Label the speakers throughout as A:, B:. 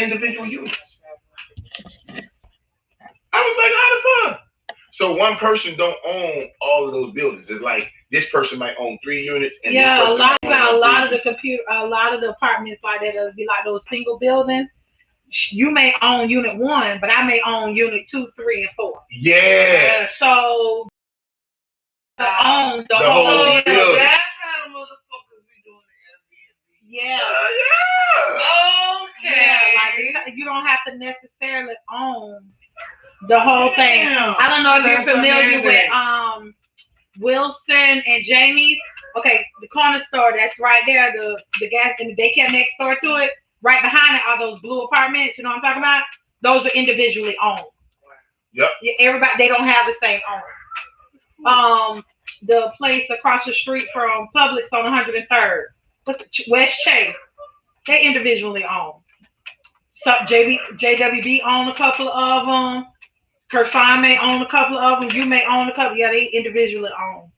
A: individual units. I was like, how the fuck? So one person don't own all of those buildings. It's like this person might own 3 units, and this
B: Yeah, a
A: person
B: lot.
A: might
B: You
A: own
B: got a
A: all
B: lot of
A: three.
B: the computer, a lot of the apartments like that. Will be like those single buildings. You may own unit one, but I may own unit two, three, and four.
A: Yeah,
B: So own the
A: the
B: whole
A: whole
B: building.
A: building.
C: That's how the motherfuckers be doing the
B: Yeah.
A: Yeah.
B: Yeah, like you don't have to necessarily own the whole thing. I don't know if you're
C: That's
B: familiar with
C: amazing.
B: Wilson and Jamie's. Okay, the corner store that's right there, the gas and the daycare next door to it. Right behind it are those blue apartments. You know what I'm talking about? Those are individually owned.
A: Yep.
B: Yeah, everybody they don't have the same owner. The place across the street from Publix on 103rd, West Chase, they individually own. So JWB own a couple of them. Kerfine may own a couple of them. You may own a couple. Yeah, they individually own.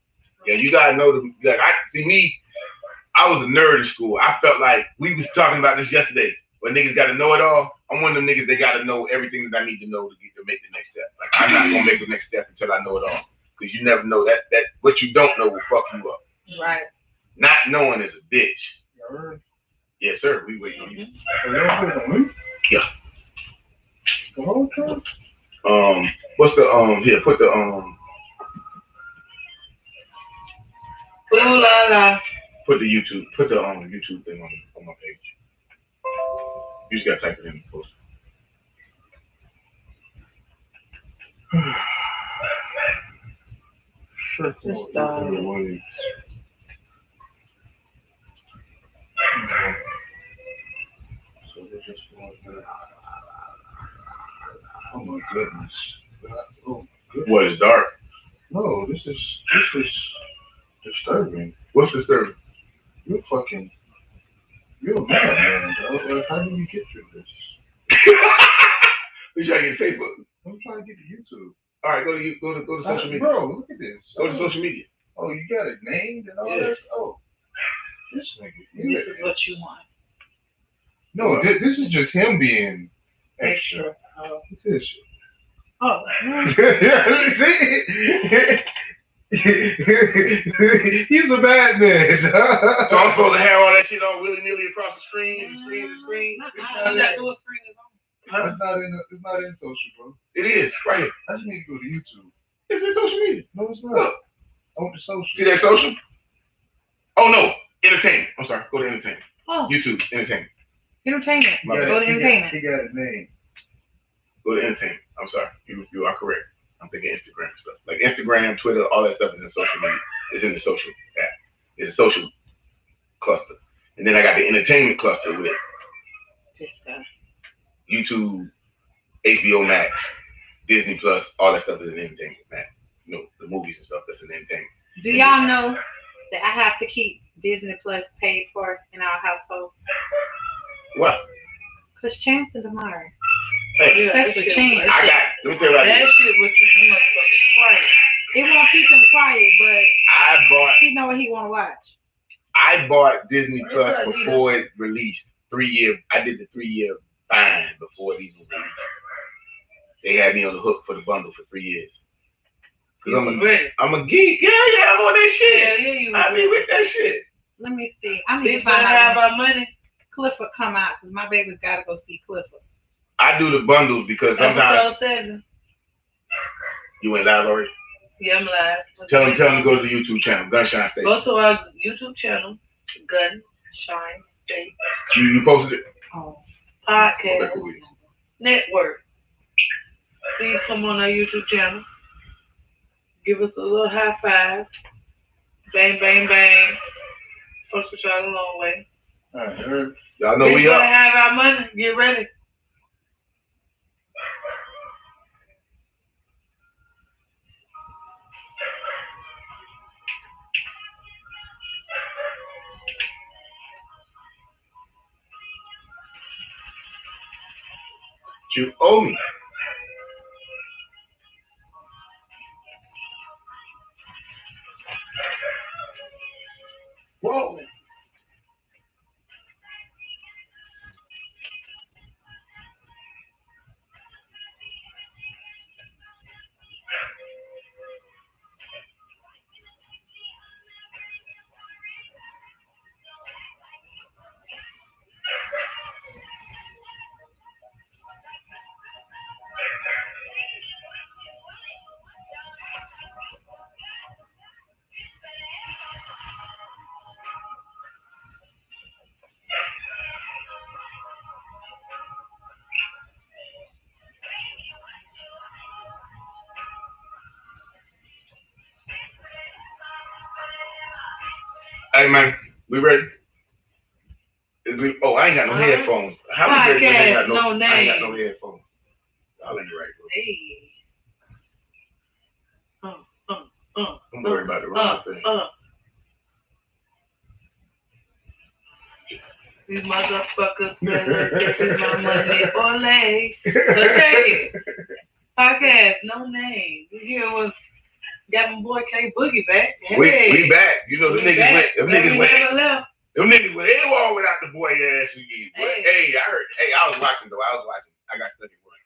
A: Yeah, you gotta know the like. I see me. I was a nerd in school. I felt like we was talking about this yesterday. When niggas got to know it all. I'm one of them niggas that got to know everything that I need to know to get to make the next step. Like I'm not gonna make the next step until I know it all, because you never know that what you don't know will fuck you up.
B: Right.
A: Not knowing is a bitch. Yes, sir. We waiting on you. Yeah.
D: The whole time?
A: What's the here? Put the
C: Ooh la la.
A: put the YouTube YouTube thing on my page. You just gotta type it in the post.
B: Just
D: So they just want that. Oh my goodness. Oh, goodness.
A: What is dark?
D: No, this is disturbing.
A: What's disturbing?
D: You're fucking. You're a madman, dog. Like, how do you get through this?
A: We trying to get Facebook.
D: I'm trying to get to YouTube.
A: All right, go to social media.
D: Bro, look at this.
A: Go to social media.
D: Oh, you got it named and all
A: Yeah.
D: that? Oh. This nigga.
B: this is what you want.
D: No, this is just him being extra.
B: Oh.
D: Look at this shit.
B: Oh. No.
D: See? He's a bad man.
A: So I'm supposed to have all that shit on willy nilly across the screen, the screen.
B: You got to do a screen is on.
D: It's not in social, bro.
A: It is right here.
D: I just need to go to YouTube.
A: It's in social media.
D: No, it's not.
A: Look.
D: On the social.
A: See that social? Oh no, entertainment. I'm sorry. Go to entertainment.
B: Oh.
A: YouTube entertainment.
B: Entertainment. Go to entertainment.
D: He got a name.
A: Go to entertainment. I'm sorry. You are correct. I'm thinking Instagram stuff. Like Instagram, Twitter, all that stuff is in social media. It's in the social app. It's a social cluster. And then I got the entertainment cluster with
B: This guy.
A: YouTube, HBO Max, Disney Plus, all that stuff is in entertainment, man. You know, the movies and stuff that's in entertainment.
B: Do y'all know that I have to keep Disney Plus paid for in our household?
A: What?
B: Because Chance and Damari.
A: Hey,
B: That's the change.
A: I got. Let me tell you about
C: That
A: this.
C: shit with you motherfuckers quiet.
B: It won't keep him quiet, but
A: I
B: he know what he want to watch.
A: bought Disney Plus before it released. 3 year. I did the 3 year fine before it even released. They had me on the hook for the bundle for 3 years. Cause I'm a geek. Yeah, I'm on that shit.
C: Yeah, you.
A: I be with that shit.
B: Let me see. I need to
C: Bitch better
B: find
C: have
B: out
C: our money.
B: Clifford come out because my baby's got to go see Clifford.
A: I do the bundles because sometimes
C: Episode 7.
A: you went live already.
C: Yeah, I'm live.
A: Tell them to go to the YouTube channel, Gunshine State.
C: Go to our YouTube channel, Gunshine State
A: You posted it.
B: Oh.
C: Podcast
A: Okay, cool.
C: Network. Please come on our YouTube channel. Give us a little high five. Bang, bang, bang. First we try the long way.
D: Alright, heard.
A: Y'all know
C: Bitch
A: we
C: better
A: up.
C: have our money. Get ready.
A: You owe me.
D: Whoa.
A: Hey man, we ready? I ain't got no headphones. How we ready when I ain't got no
C: name.
A: I ain't got no headphones. Y'all ain't right, bro.
C: Hey.
A: Don't worry about the wrong thing.
C: These motherfuckers better give my money or lay. So check it. Podcast, no name. You hear what Gavin Boy K Boogie back. Hey.
A: We back. You know, them niggas went. Them niggas went.
C: Never left.
A: Them niggas went AWOL without the boy ass we get. Hey, I heard. Hey, I was watching though. I got stuck at work.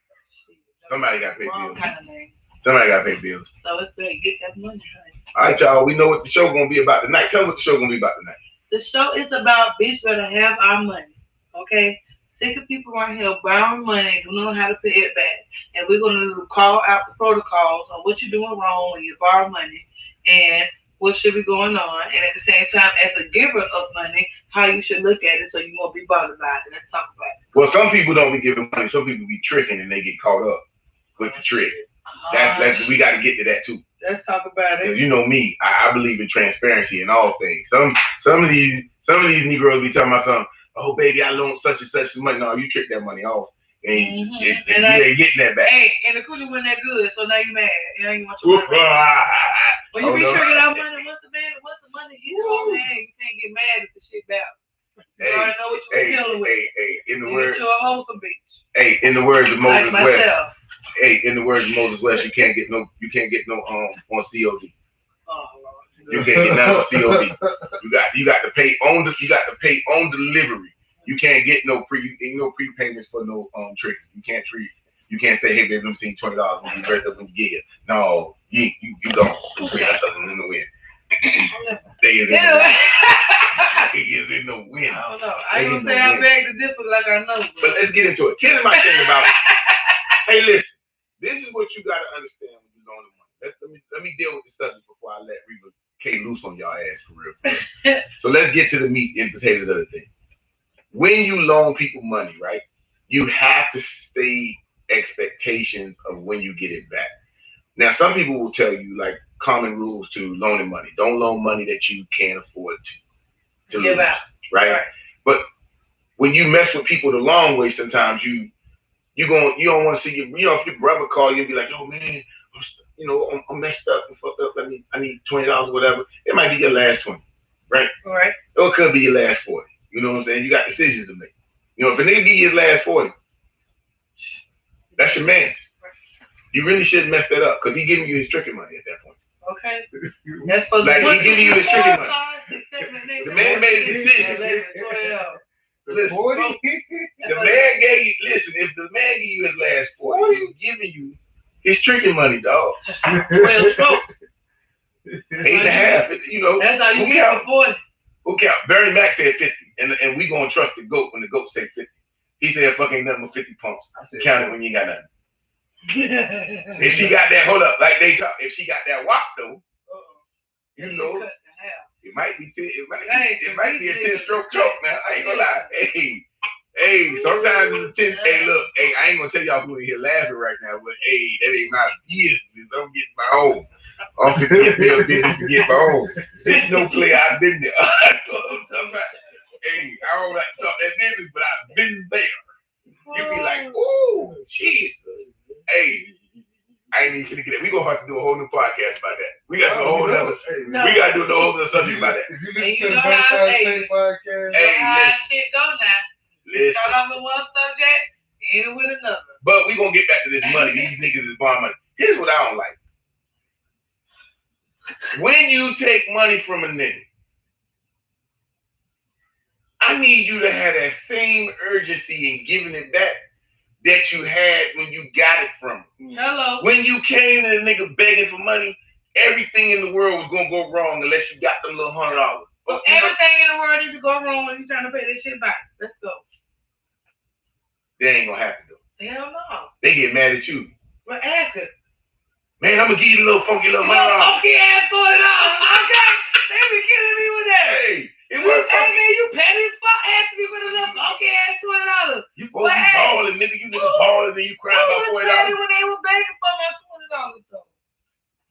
A: Somebody got to pay bills.
C: Kind of name.
A: Somebody got to pay bills.
C: So it's better get that money, honey.
A: All right, y'all. We know what the show gonna be about tonight. Tell them what the show gonna be about tonight.
C: The show is about bitch better have our money. Okay? Sick of people around here borrowing money and don't know how to pay it back. And we're gonna call out the protocols on what you're doing wrong when you borrow money and what should be going on. And at the same time, as a giver of money, how you should look at it so you won't be bothered by it. Let's talk about it.
A: Well, some people don't be giving money. Some people be tricking and they get caught up with the trick. That's we got to get to that too.
C: Let's talk about it.
A: You know me, I believe in transparency in all things. Some of these Negroes be talking about something. Oh baby, I loaned such and such some money. No, you tricked that money off, and you ain't getting that back.
C: Hey, and the coochie wasn't that good, so now you mad. You ain't want your money back. When you be tricking out money, once the money hits your hand, you can't get mad at the shit back. You already know what you're dealing with.
A: In the words,
C: you're a wholesome bitch.
A: Hey, in the words of Moses
C: like
A: West. Hey, in the words of Moses West, you can't get no on COD.
C: Oh Lord.
A: You can't get none on COD. You got to pay on delivery. You can't get no prepayments for no tricking. You can't say, hey baby, I'm seeing $20 when you rest up when you get it. No, you don't. That's nothing in the wind. They is in the wind.
C: I don't know. I ain't gonna say I beg the difference like I know.
A: But let's get into it. Here's my thing about it. Hey, listen. This is what you gotta understand when you loan the money. Let me deal with the subject before I let Reba K loose on y'all ass for real. So let's get to the meat and potatoes of the thing. When you loan people money, right, you have to state expectations of when you get it back. Now, some people will tell you like common rules to loaning money. Don't loan money that you can't afford to
C: give
A: lose,
C: out.
A: right? But when you mess with people the long way, sometimes you don't want to see if your brother call you and be like, yo man, I'm messed up and fucked up. I need $20 or whatever. It might be your last 20, right?
C: Right.
A: Or it could be your last 40. You know what I'm saying? You got decisions to make. If a nigga give you his last 40, that's your man. You really shouldn't mess that up because he giving you his tricking money at that point.
C: Okay. That's supposed
A: like
C: to
A: he giving you his tricking money.
C: 6, 7, 8,
A: the man made a decision.
C: 11, 12.
A: Listen, the man gave you. Listen, if the man gave you his last 40, he's giving you his tricking money, dog.
C: 12 strokes.
A: 8.5.
C: That's how you get 40.
A: Who count? Bernie Mac said 50, and we gonna trust the GOAT when the GOAT say 50. He said, "Fuck ain't nothing but 50 pumps." I said, count it when you ain't got nothing. If she got that, hold up, like they talk. If she got that wop though, it might be 10. It might be a 10-stroke choke. Now I ain't gonna lie. Hey, sometimes it's a 10. Hey, look, I ain't gonna tell y'all who in here laughing right now, but that ain't my business. I'm getting my own. I'm to get me a business to get my own. Just no play. I've been there. I don't like to talk that business, but I've been there. You be like, ooh, Jesus. Hey, I ain't even finna get it. We gonna have to do a whole new podcast about that. We gotta do a whole other. We gotta do a whole other subject about that.
D: If you listen to the Both Sides State podcast,
C: how shit go now.
A: Listen.
C: Start off with one subject, end with another.
A: But we gonna get back to this money. These niggas is borrowing money. Here's what I don't like. When you take money from a nigga, I need you to have that same urgency in giving it back that you had when you got it from him.
C: Hello.
A: When you came to the nigga begging for money, everything in the world was gonna go wrong unless you got them little $100.
C: So everything in the world needs to go wrong when you trying to pay this shit back. Let's go.
A: That ain't gonna happen though.
C: Hell no.
A: They get mad at you.
C: Well, ask it.
A: Man, I'm gonna give you a little funky little $100.
C: Funky ass $40. Okay. They be killing me with that.
A: Hey, it was
C: Hey man, you petty as fuck asking me for the little funky ass $20.
A: You supposed to be balling, nigga. You niggas balling and you crying about $40.
C: When they were begging for my $20 though.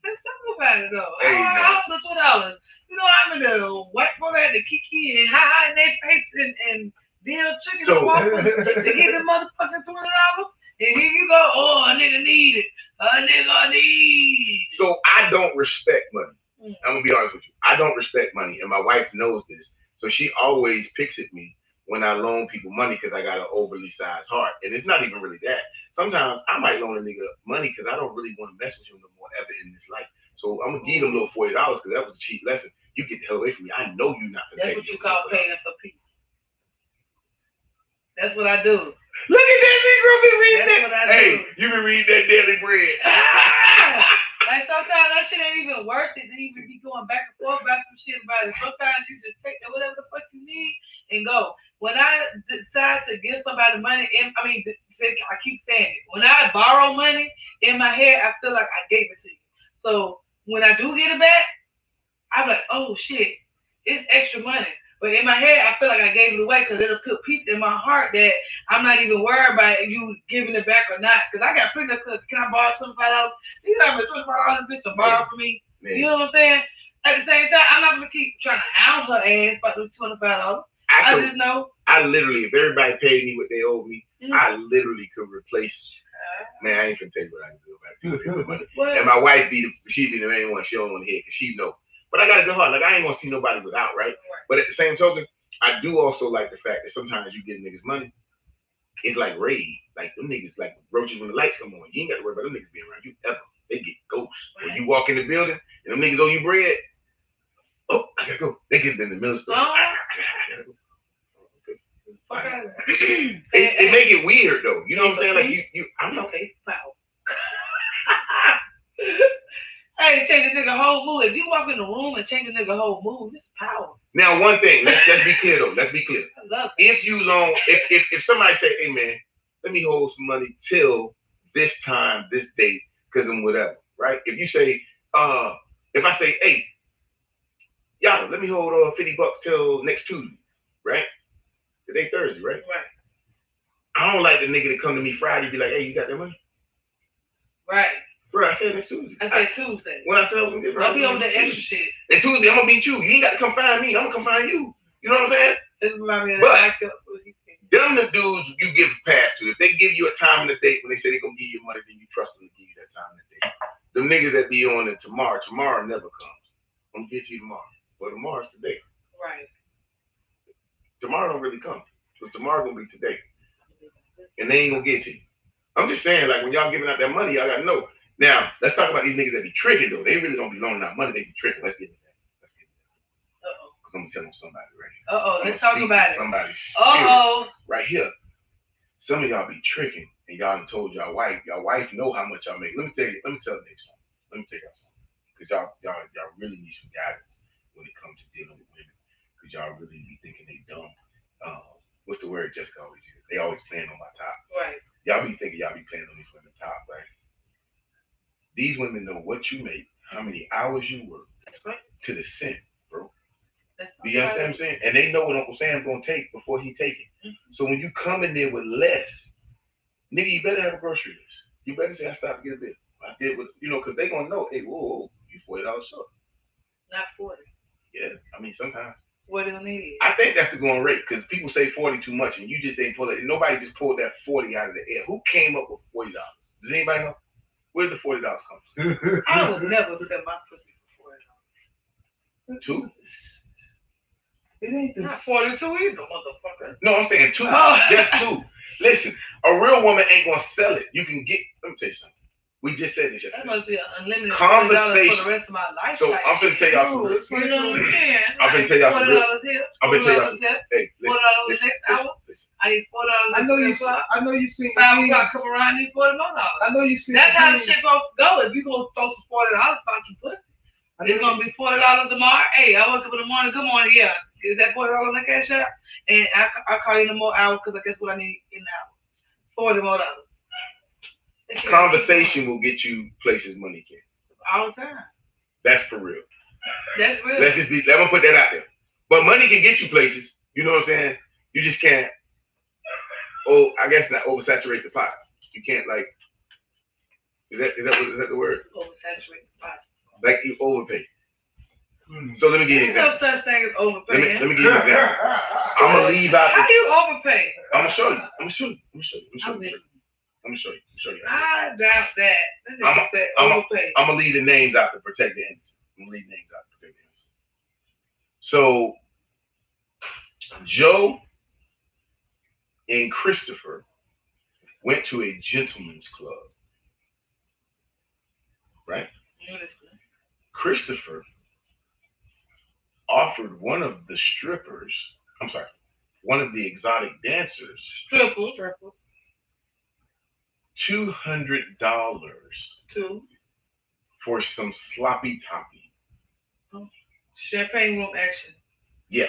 C: Let's talk about it though.
A: Hey,
C: I offered $2. You know I'm gonna whack for that to Kiki and high in their face and deal chicken
A: So-
C: and waffles to give them motherfucking $20. And here you go. Oh, a nigga need it. A nigga need.
A: So I don't respect money.
C: Mm.
A: I'm gonna be honest with you. I don't respect money, and my wife knows this. So she always picks at me when I loan people money because I got an overly sized heart, and it's not even really that. Sometimes I might loan a nigga money because I don't really want to mess with him no more ever in this life. So I'm gonna give him a little $40 because that was a cheap lesson. You get the hell away from me. I know you're not gonna
C: That's
A: pay
C: what
A: me
C: you
A: no
C: call
A: $40.
C: paying for peace. That's what I do.
A: Look at that Negro be reading
C: That's what I
A: that. Hey,
C: do.
A: you been reading that Daily Bread.
C: Like sometimes that shit ain't even worth it to even be going back and forth about some shit about it. Sometimes you just take that whatever the fuck you need and go. When I decide to give somebody money, I keep saying it. When I borrow money in my head, I feel like I gave it to you. So when I do get it back, I'm like, oh shit, it's extra money. But in my head, I feel like I gave it away because it'll put peace in my heart that I'm not even worried about you giving it back or not. Because I got plenty of customers. Can I borrow $25? You got me $25 bitch to borrow from me.
A: Man,
C: You know what I'm saying? At the same time, I'm not gonna keep trying to hound her ass about those $25. I just know.
A: I literally, if everybody paid me what they owed me,
C: Mhm.
A: I literally could replace. Man, I ain't gonna tell you what I can do about people with money.
C: What?
A: And my wife she be the main one. She don't want to hear because she know. But I got a good heart. Like I ain't gonna see nobody without, right? But at the same token, I do also like the fact that sometimes you get niggas money. It's like raid. Like them niggas like roaches when the lights come on. You ain't got to worry about them niggas being around you ever. They get ghosts. When you walk in the building and them niggas owe you bread. Oh, I gotta go. They get in the middle of stuff. I gotta go.
C: Fuck out of
A: It make it weird though. You know what I'm saying? Like you I'm not
C: okay, foul. Hey, change a nigga whole mood. If you walk in the room and change a nigga whole mood, it's power.
A: Now one thing, let's be clear though. Let's be clear.
C: I love it.
A: If you loan, if somebody say, hey man, let me hold some money till this time, this date, because I'm whatever, right? If you say, if I say, hey, y'all, let me hold $50 till next Tuesday, right? Today Thursday, right?
C: Right.
A: I don't like the nigga that come to me Friday be like, hey, you got that money?
C: Right.
A: Bro, I said next Tuesday.
C: I said Tuesday.
A: When I said I was gonna get
C: Don't be on the extra shit.
A: And Tuesday, I'm gonna beat you. You ain't got to come find me. I'm gonna come find you. You know what I'm saying?
C: This is my man.
A: But-
C: Back up what he said.
A: Them the dudes you give a pass to. If they give you a time and a date when they say they're gonna give you money, then you trust them to give you that time and a date. Them niggas that be on it tomorrow never comes. I'm gonna get you tomorrow. Well, tomorrow's today.
C: Right.
A: Tomorrow don't really come. Because tomorrow gonna be today. And they ain't gonna get to you. I'm just saying, like when y'all giving out that money, y'all gotta know. Now, let's talk about these niggas that be tricking though. They really don't be loaning out money, they be tricking. Let's get into that.
C: Uh-oh.
A: Because I'm gonna tell them somebody right here.
C: Uh-oh.
A: I'm
C: Let's
A: gonna
C: talk
A: speak
C: about
A: to
C: it.
A: somebody's spirit.
C: Uh-oh.
A: Right here. Some of y'all be tricking and y'all done told y'all wife know how much y'all make. Let me tell you something. Let me tell y'all something. Because y'all really need some guidance when it comes to dealing with women. Because y'all really be thinking they dumb. What's the word Jessica always uses? They always playing on my top.
C: Right.
A: Y'all be thinking y'all be playing on these women top, right? These women know what you make, how many hours you work,
C: That's right.
A: to the cent, bro.
C: That's
A: Do you understand what I'm saying? And they know what Uncle Sam gonna take before he take it. So when you come in there with less, nigga, you better have a grocery list. You better say I stopped to get a bill. I did with because they gonna know, hey, whoa, you $40 short.
C: Not 40.
A: Yeah, I mean sometimes.
C: What do you need?
A: I think that's the going rate because people say 40 too much and you just ain't pull it. Nobody just pulled that 40 out of the air. Who came up with $40? Does anybody know? Where did the $40 come from?
C: I would never sell my pussy for $40.
A: Two?
D: It ain't the
C: Not 42 either, motherfucker.
A: No, I'm saying two.
C: Oh.
A: Just two. Listen, a real woman ain't gonna sell it. You can get. Let me tell you something. We just said this
C: That
A: yesterday.
C: must be an unlimited
A: Conversation.
C: $40 for the rest of my life.
A: So I'm finna tell y'all some real.
C: You know what I'm saying?
A: I'm finna tell y'all some real.
C: $40 here.
A: I'm finna tell y'all
C: $40
A: some.
C: there.
A: Hey,
C: $40 the
A: listen,
C: next
A: listen,
C: hour.
A: listen.
C: I need $40
D: I know you.
C: next o'clock.
D: I know you seen.
C: 5 o'clock come around, I need $40 more.
D: I know you seen.
C: That's how the shit supposed to go. If you gonna throw some $40 about your pussy, it's gonna be $40 tomorrow. Hey, I wake up in the morning. Good morning. Yeah, is that $40 on the cash app? And I call you in the more hour because I guess what I need in the hour. $40 more.
A: Conversation will get you places money can.
C: All the time.
A: That's for real.
C: That's real.
A: Let me put that out there. But money can get you places. You know what I'm saying? You just can't. Oh, I guess not oversaturate the pot. You can't like. Is that the word?
C: Oversaturated pot.
A: Like you overpay. So let me give you an
C: There's no
A: example.
C: such thing as
A: Let me
C: overpaying.
A: give you an example. I'm gonna leave out.
C: How you overpay?
A: I'm gonna show you. I'm gonna show you. I'm gonna show you.
B: I'm listening.
A: I'm gonna show you.
C: I doubt that. That nigga said overpay.
A: I'm gonna leave the names out to protect the innocent. I'm gonna leave names out to protect the innocent. So Joe and Christopher went to a gentleman's club, right? Christopher offered one of the strippers, one of the exotic dancers,
C: Strippers.
A: $200
C: Two.
A: for some sloppy toppy.
C: Champagne room action.
A: Yeah.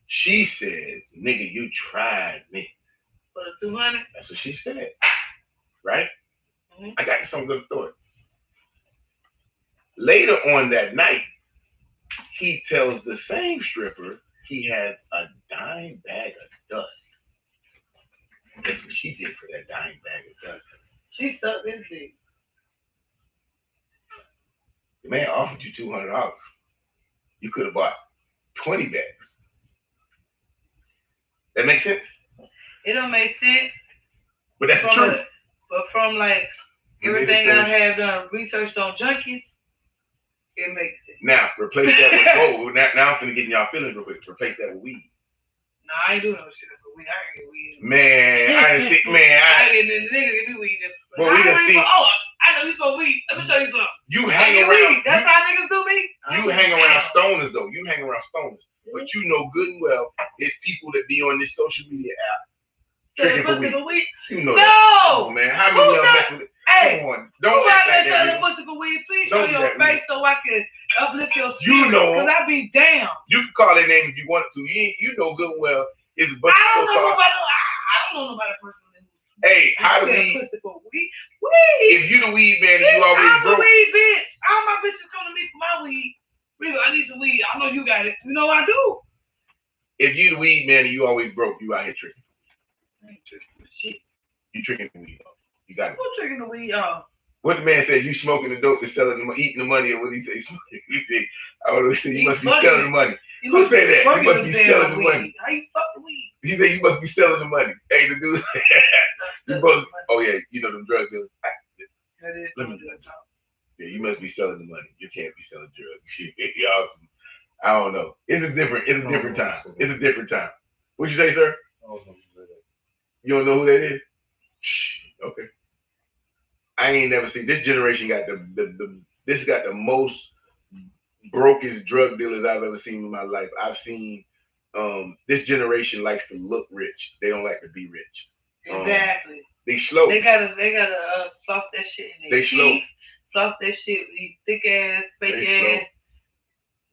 A: She says, nigga, you tried me.
C: For the 200?
A: That's what she said. Right?
C: Mm-hmm.
A: I got some good story. Later on that night, he tells the same stripper he has a dime bag of dust. That's what she did for that dime bag of dust.
C: She sucked his dick.
A: The man offered you $200. You could have bought 20 bags. That makes sense?
C: It don't make sense.
A: But that's the truth.
C: But from like everything I have done researched on junkies, it makes sense.
A: Now, replace that with, whoa, now I'm finna get in y'all feelings real quick. Replace that with weed.
C: No, I ain't doing no shit for weed. I ain't get weed.
A: Man, I didn't see, man.
C: I ain't get the niggas give me weed.
A: But we done seen.
C: Oh, I know you smoke weed. Let me show you something.
A: You
C: I
A: hang
C: get
A: around.
C: weed. That's how niggas do me.
A: You hang around stoners though. You hang around stoners. But you know good and well it's people that be on this social media app tricking for weed. You know that.
C: No,
A: Oh, man. How many of y'all mess with it?
C: Hey,
A: Come on.
C: who
A: Don't
C: got
A: act
C: that
A: like that.
C: selling
A: Real.
C: pussy for weed? Please
A: Don't
C: show
A: do
C: your
A: that,
C: face so I can uplift your spirit.
A: You know.
C: Because I be damn.
A: You can call their name if you wanted to. You know good and well it's a bunch
C: I
A: of
C: don't know
A: so-called.
C: nobody. I don't know nobody personally.
A: Hey, how do
C: Sell
A: we?
C: pussy for weed? Weed.
A: If you the weed man and you always
C: I'm
A: broke.
C: a weed bitch. All my bitches come to me for my weed. Really, I need some weed. I know you got it. You know I do.
A: If you the weed man and you always broke, you out here tricking.
C: I ain't tricking for shit.
A: You tricking the weed. You got it.
C: Who tricking the weed off?
A: What the man said, you smoking the dope and selling the eating the money, or what he say? He said, I don't know, he said, you must be selling the money. Who said that? You must be selling the money.
C: How you fuck the weed?
A: He said, you must be selling the money. Hey, the dude, you must, oh yeah, you know them drug dealers.
C: That is
A: Let me
C: do it.
A: Yeah, you must be selling the money. You can't be selling drugs. Y'all, I don't know. It's a different time. It's a different time. What'd you say, sir? You don't know who that is? Okay. I ain't never seen this generation got this got the most brokest drug dealers I've ever seen in my life. I've seen this generation likes to look rich. They don't like to be rich.
C: Exactly.
A: They slow.
C: They gotta floss that shit in their
A: They slow.
C: teeth. Floss that shit with these thick ass, fake
A: They
C: ass,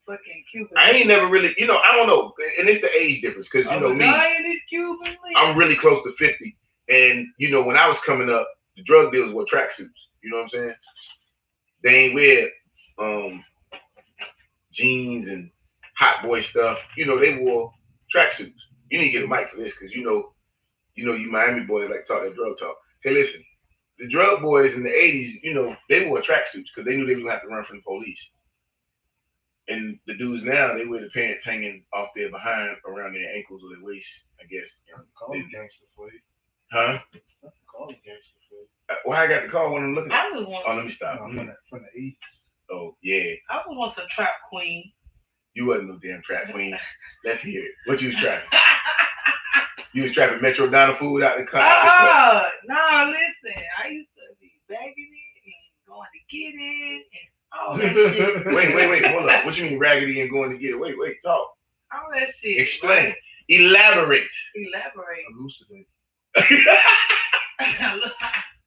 C: fucking Cuban.
A: I ain't never really, I don't know, and it's the age difference because you know me.
C: These Cuban.
A: I'm really close to 50, and when I was coming up, the drug dealers wore tracksuits. You know what I'm saying? They ain't wear jeans and hot boy stuff. They wore tracksuits. You need to get a mic for this because you Miami boys like talk that drug talk. Hey, listen, the drug boys in the 80s, they wore tracksuits because they knew they was gonna have to run from the police. And the dudes now, they wear the pants hanging off their behind around their ankles or their waist, I guess.
D: Call it gangster for you.
A: Huh?
D: Call it gangster for you.
A: Why I got the call when I'm looking?
C: I was want.
A: Oh, let me stop.
D: From the 80s.
A: Oh, yeah.
C: I was want some trap queen.
A: You wasn't no damn trap queen. Let's hear it. What you was trapping? You was trapping Metro Donna food out the car?
C: No, listen. I used to be bagging it and going to get it and all that shit.
A: Wait. Hold up. What you mean raggedy and going to get it? Wait. Talk.
C: All that shit.
A: Explain.
C: Right?
A: Elaborate.
D: Elucidate.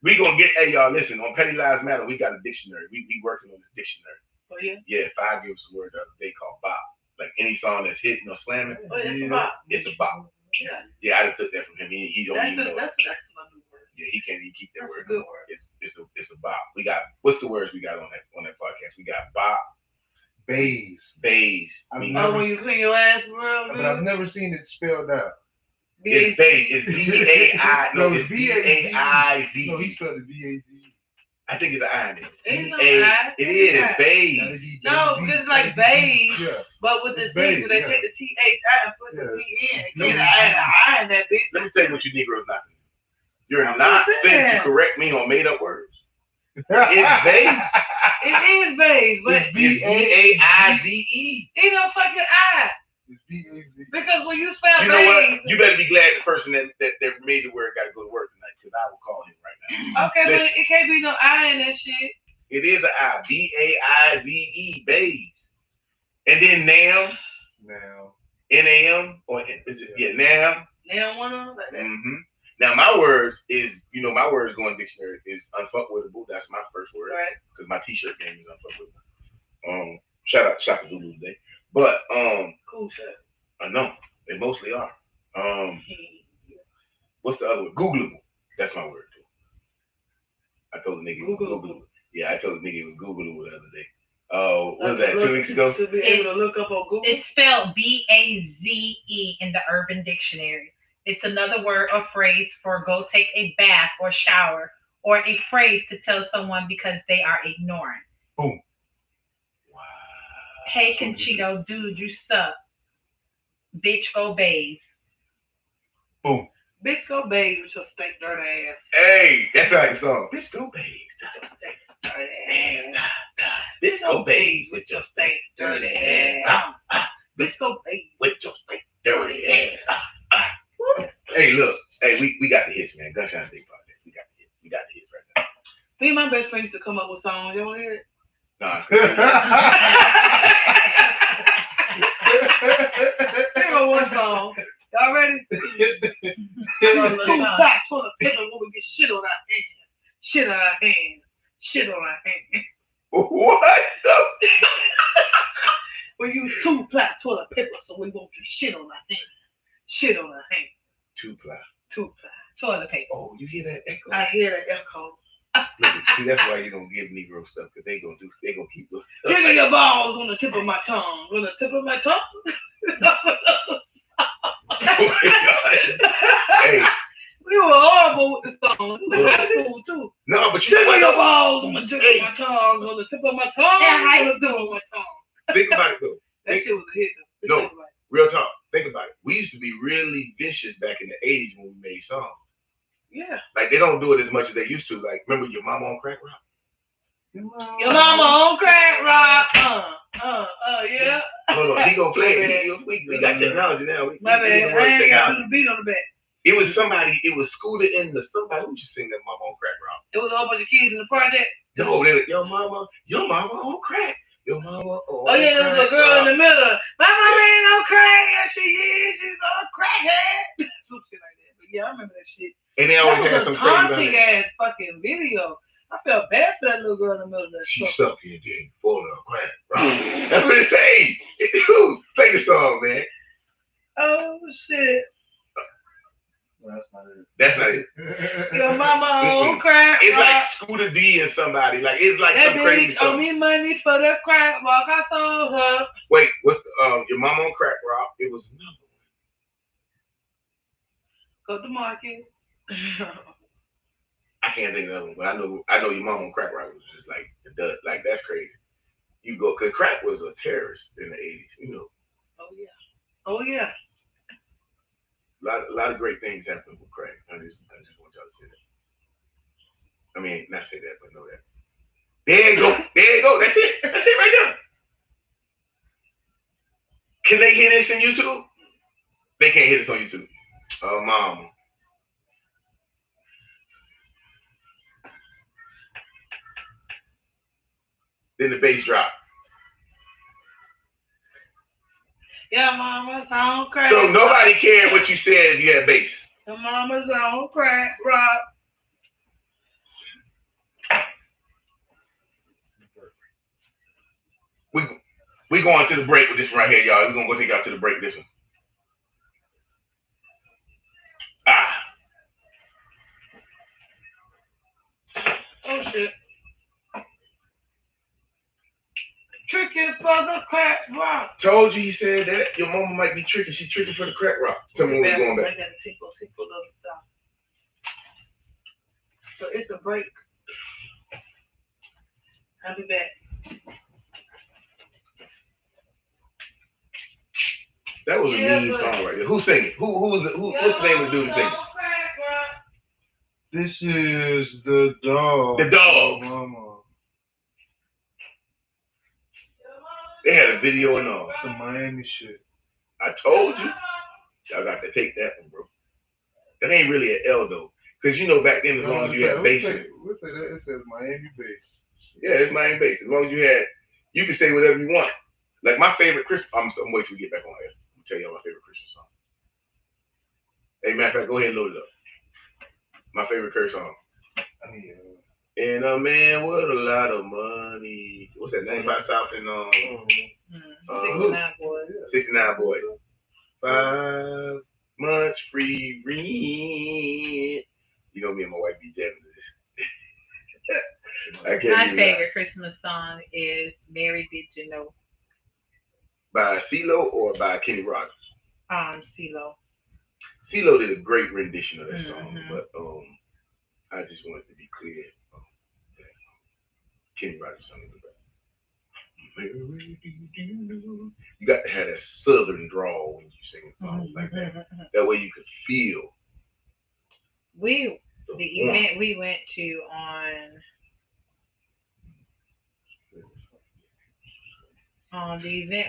A: We gonna get, hey y'all, listen, on Petty Lives Matter, we got a dictionary. We working on this dictionary.
C: Oh yeah?
A: Yeah, 5 gives us a word the other day called bop. Like any song that's hitting or slamming,
C: Oh, that's a bop.
A: it's a bop.
C: Yeah.
A: Yeah, I done took that from him. He don't even know.
C: That's my new word.
A: Yeah, he can't even keep that
C: That's
A: word.
C: a good word.
A: It's a bop. We got, what's the words we got on that podcast? We got bop,
D: Bays.
A: mean,
C: When you clean your ass, bro.
D: But I've never seen it spelled out.
A: it's bass. It's B-A-I. No,
D: No,
A: it's B-A-I-Z.
D: No, he spelled it B-A-Z.
A: I think it's an I in it.
C: It's no
A: B-A-
C: I.
A: It is.
C: It's
A: Beige.
C: No, it's like beige,
D: Yeah.
C: but with the
D: It's
C: Z,
D: beige,
C: so they
D: yeah.
C: take the THI and put the
D: Yeah.
C: B in.
D: No,
C: Get an I in that bitch.
A: Let me tell you what you Negroes not. You're
C: I'm
A: not
C: just
A: fit to
C: saying.
A: correct me on made up words.
D: It's
A: beige.
C: It is beige, but
D: It's
A: It's B-A-I-Z-E.
C: ain't no fucking I.
D: It's B-A-Z.
C: Because when you spell
A: You know
C: beige,
A: what? You better be glad the person that made the word got to go to work tonight, because I will call him right now.
C: okay, but
A: Listen.
C: it can't be no I in that shit.
A: It is an I. B-A-I-Z-E. Beige. And then NAM.
D: Now.
A: N-A-M. Or is it? Yeah, NAM.
C: Now one of them like that.
A: Mm-hmm. Now my words is, my words going dictionary is unfuckwittable. That's my first word.
C: Right.
A: Because my t-shirt name is unfuckwittable. Shout out to Shaka Zulu today. But
C: Cool shit.
A: I know they mostly are. What's the other word? Googleable. That's my word too. I told the nigga it was Googleable. Yeah, I told the nigga it was Googleable the other day. Oh, what was that? 2 weeks ago?
C: To be able to look up on Google.
B: It's spelled B-A-Z-E in the Urban Dictionary. It's another word or phrase for go take a bath or shower, or a phrase to tell someone because they are ignorant.
A: Boom. Wow.
B: Hey, Conchito, dude, you suck. Bitch, go bathe.
A: Boom.
C: Bitch, go bathe with your stink dirty ass.
A: Hey, that's like a song. Bitch, go bathe.
C: Dirty ass.
A: Bitch, go bathe with your stink dirty ass.
C: Bitch, go bathe.
A: With your stink dirty ass. Hey, look. Hey, we got the hits, man. Gunshine State Project. We got the hits. We got the hits right now.
C: Me and my best friend used to come up with songs. You want to hear it?
A: Nah.
C: Here go one song. Y'all ready? Two packs full of pickles when we get shit on our hands. Shit on our hands. Shit on our hands.
A: What the?
C: We use 2 plaques full of pickles so we won't get shit on our hands. Shit on our hands.
A: 2 ply.
C: 2 plaques.
B: Toilet paper.
A: Oh, you hear that echo?
C: I hear the echo.
A: Look, see, that's why you don't give Negro stuff, because they gonna keep looking.
C: Jiggle your balls on the tip of my tongue. On the tip of my tongue.
A: Hey.
C: We were horrible with the song. We were high school too.
A: No, but you
C: Jiggle your balls on the tip of my tongue. On the tip of my tongue.
B: Yeah, high
C: on the tip of my tongue.
A: think about it though.
C: That shit was a hit.
A: No. Real talk. Think about it. We used to be really vicious back in the 80s when we made songs.
C: Yeah.
A: Like, they don't do it as much as they used to. Like, remember Your Mama on Crack Rock?
C: Your mama on crack rock. Yeah.
A: Hold on, he gonna play it. We got technology now.
C: My bad. I ain't got the beat on the back.
A: It was Scooter and somebody who just sing that Mama on Crack Rock.
C: It was a whole bunch of kids in the project.
A: No, they were, your mama on crack. Your mama on
C: Oh yeah, there was a girl in the middle. My mama ain't on crack. Yes, she is. She's a crackhead. Some shit like that. But yeah, I remember that shit.
A: And they always
C: That
A: had
C: was
A: some
C: a
A: crazy
C: taunting ass fucking video. I felt bad for that little girl in the middle of that
A: She
C: stuff.
A: sucked your dick for the crack rock. That's what it say. Play the song, man.
C: Oh shit.
D: That's not it.
A: That's not it.
C: Your mama on crack
A: It's
C: rock.
A: like Scooter D and somebody. Like, it's like
C: That
A: some crazy
C: bitch owe
A: stuff.
C: me money for the crack rock. I sold her.
A: Wait, what's the Your Mama on Crack Rock? It was another one.
C: Go to Marcus.
A: I can't think of that one, but I know Your Mama on Crack Rock was just like that's crazy. You go, cause crack was a terrorist in the 80s, you know.
C: Oh yeah. Oh yeah.
A: A lot of great things happened with crack. I just want y'all to say that. I mean, not say that, but know that. There you go. There you go. That's it. That's it right there. Can they hear this on YouTube? They can't hear this on YouTube. Oh, mama. Then the bass drop.
C: Yeah, mama's on crack.
A: So nobody cared what you said if you had bass.
C: Your mama's on crack rock.
A: We going to the break with this one right here, y'all. We're gonna go take y'all to the break with this one.
C: Oh shit. Tricky for the crack rock.
A: Told you he said that. Your mama might be tricky. She tricky for the crack rock. Tell me when we're going back.
C: Tinkle little stuff. So it's a break. I'll be back.
A: That was a
C: Yeah,
A: mean
C: but-
A: song right there. Who's singing? Who was it? What's the name of the dude singing?
D: This is the dog.
A: The Dogs.
D: Mama.
A: They had a video and all.
D: Some Miami shit.
A: I told you. Y'all got to take that one, bro. That ain't really an L though. Cause you know back then as long as you had bass in it.
D: We'll say that it says Miami bass.
A: Yeah, it's Miami bass. As long as you can say whatever you want. Like my favorite Christian. I'm waiting till we get back on air. I'm tell y'all my favorite Christian song. Hey, matter of fact, go ahead and load it up. My favorite Kurt song.
D: I mean,
A: And a man with a lot of money. What's that name by South and
C: 69 boys.
A: 69 Boys. 5 months free rent. You know me and my wife be jamming this. I can't
B: My
A: do that.
B: favorite Christmas song is "Mary Did You Know."
A: By CeeLo or by Kenny Rogers?
B: CeeLo.
A: CeeLo did a great rendition of that song,
B: Mhm.
A: but I just wanted to be clear that Kenny Rogers sung it better. Mary, do you know? You got to have that southern drawl when you sing songs like that. That way you could feel
B: The
A: warmth.
B: event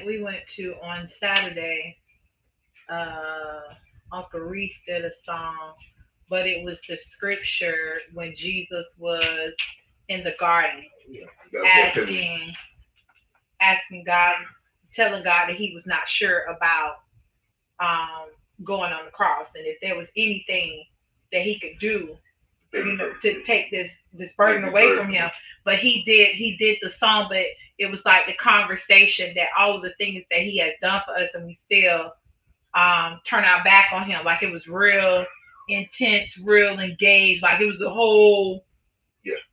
B: we went to on Saturday, Uncle Reese did a song, but it was the scripture when Jesus was in the garden
A: You gotta feel
B: asking God, telling God that he was not sure about going on the cross, and if there was anything that he could do, to take this burden away from him. But he did the song, but it was like the conversation that all of the things that he has done for us, and we still turn our back on him. Like it was real intense, real engaged. Like it was a whole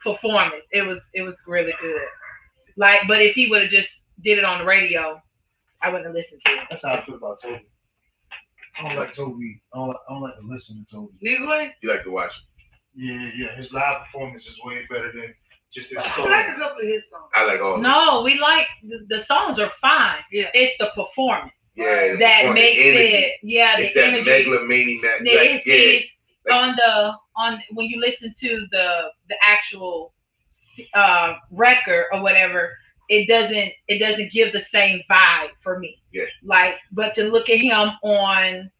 B: performance. It was really good. Like, but if he would have just did it on the radio, I wouldn't have listened to it.
D: that's how I feel about Toby. I don't like Toby. I don't like to listen to Toby.
C: Leroy?
A: You like to watch him.
D: Yeah. His live performance is way better than just his
C: I
D: song.
C: like a couple of his songs.
A: I like all of them.
B: No, we like the songs are fine.
C: Yeah.
B: It's the performance
A: Yeah,
B: that
A: on the
B: makes
A: energy.
B: it. Yeah,
A: It's
B: the
A: that
B: energy.
A: megalomaniac.
B: It's
A: like-
B: on when you listen to the actual record or whatever, it doesn't give the same vibe for me.
A: Yeah.
B: Like, but to look at him on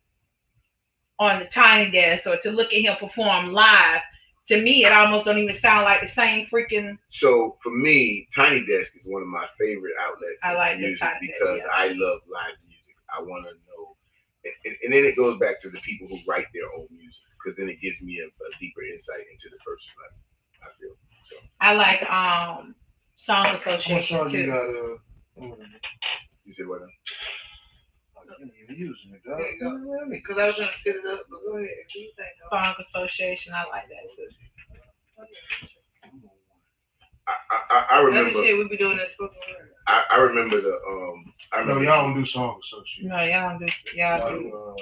B: the Tiny Desk or to look at him perform live, to me it almost don't even sound like the same freaking.
A: So for me, Tiny Desk is one of my favorite outlets
B: I
A: of
B: like the
A: music
B: Tiny Desk,
A: because
B: yeah.
A: I love live music. I want to know, and then it goes back to the people who write their own music because then it gives me a deeper insight into the person. I feel. So.
B: I like Song
D: How much
B: Association
D: songs you
B: too.
D: got?
A: You said what?
D: I ain't even using it, dog.
C: There you go. Because I was trying to set it up, but go ahead. What do you think?
B: Song Association, I like that too.
A: I
C: That's
A: remember.
C: the shit we be doing that spoken word.
A: I remember the I
D: No,
A: remember
D: y'all don't do song association.
B: No, y'all do. Y'all do.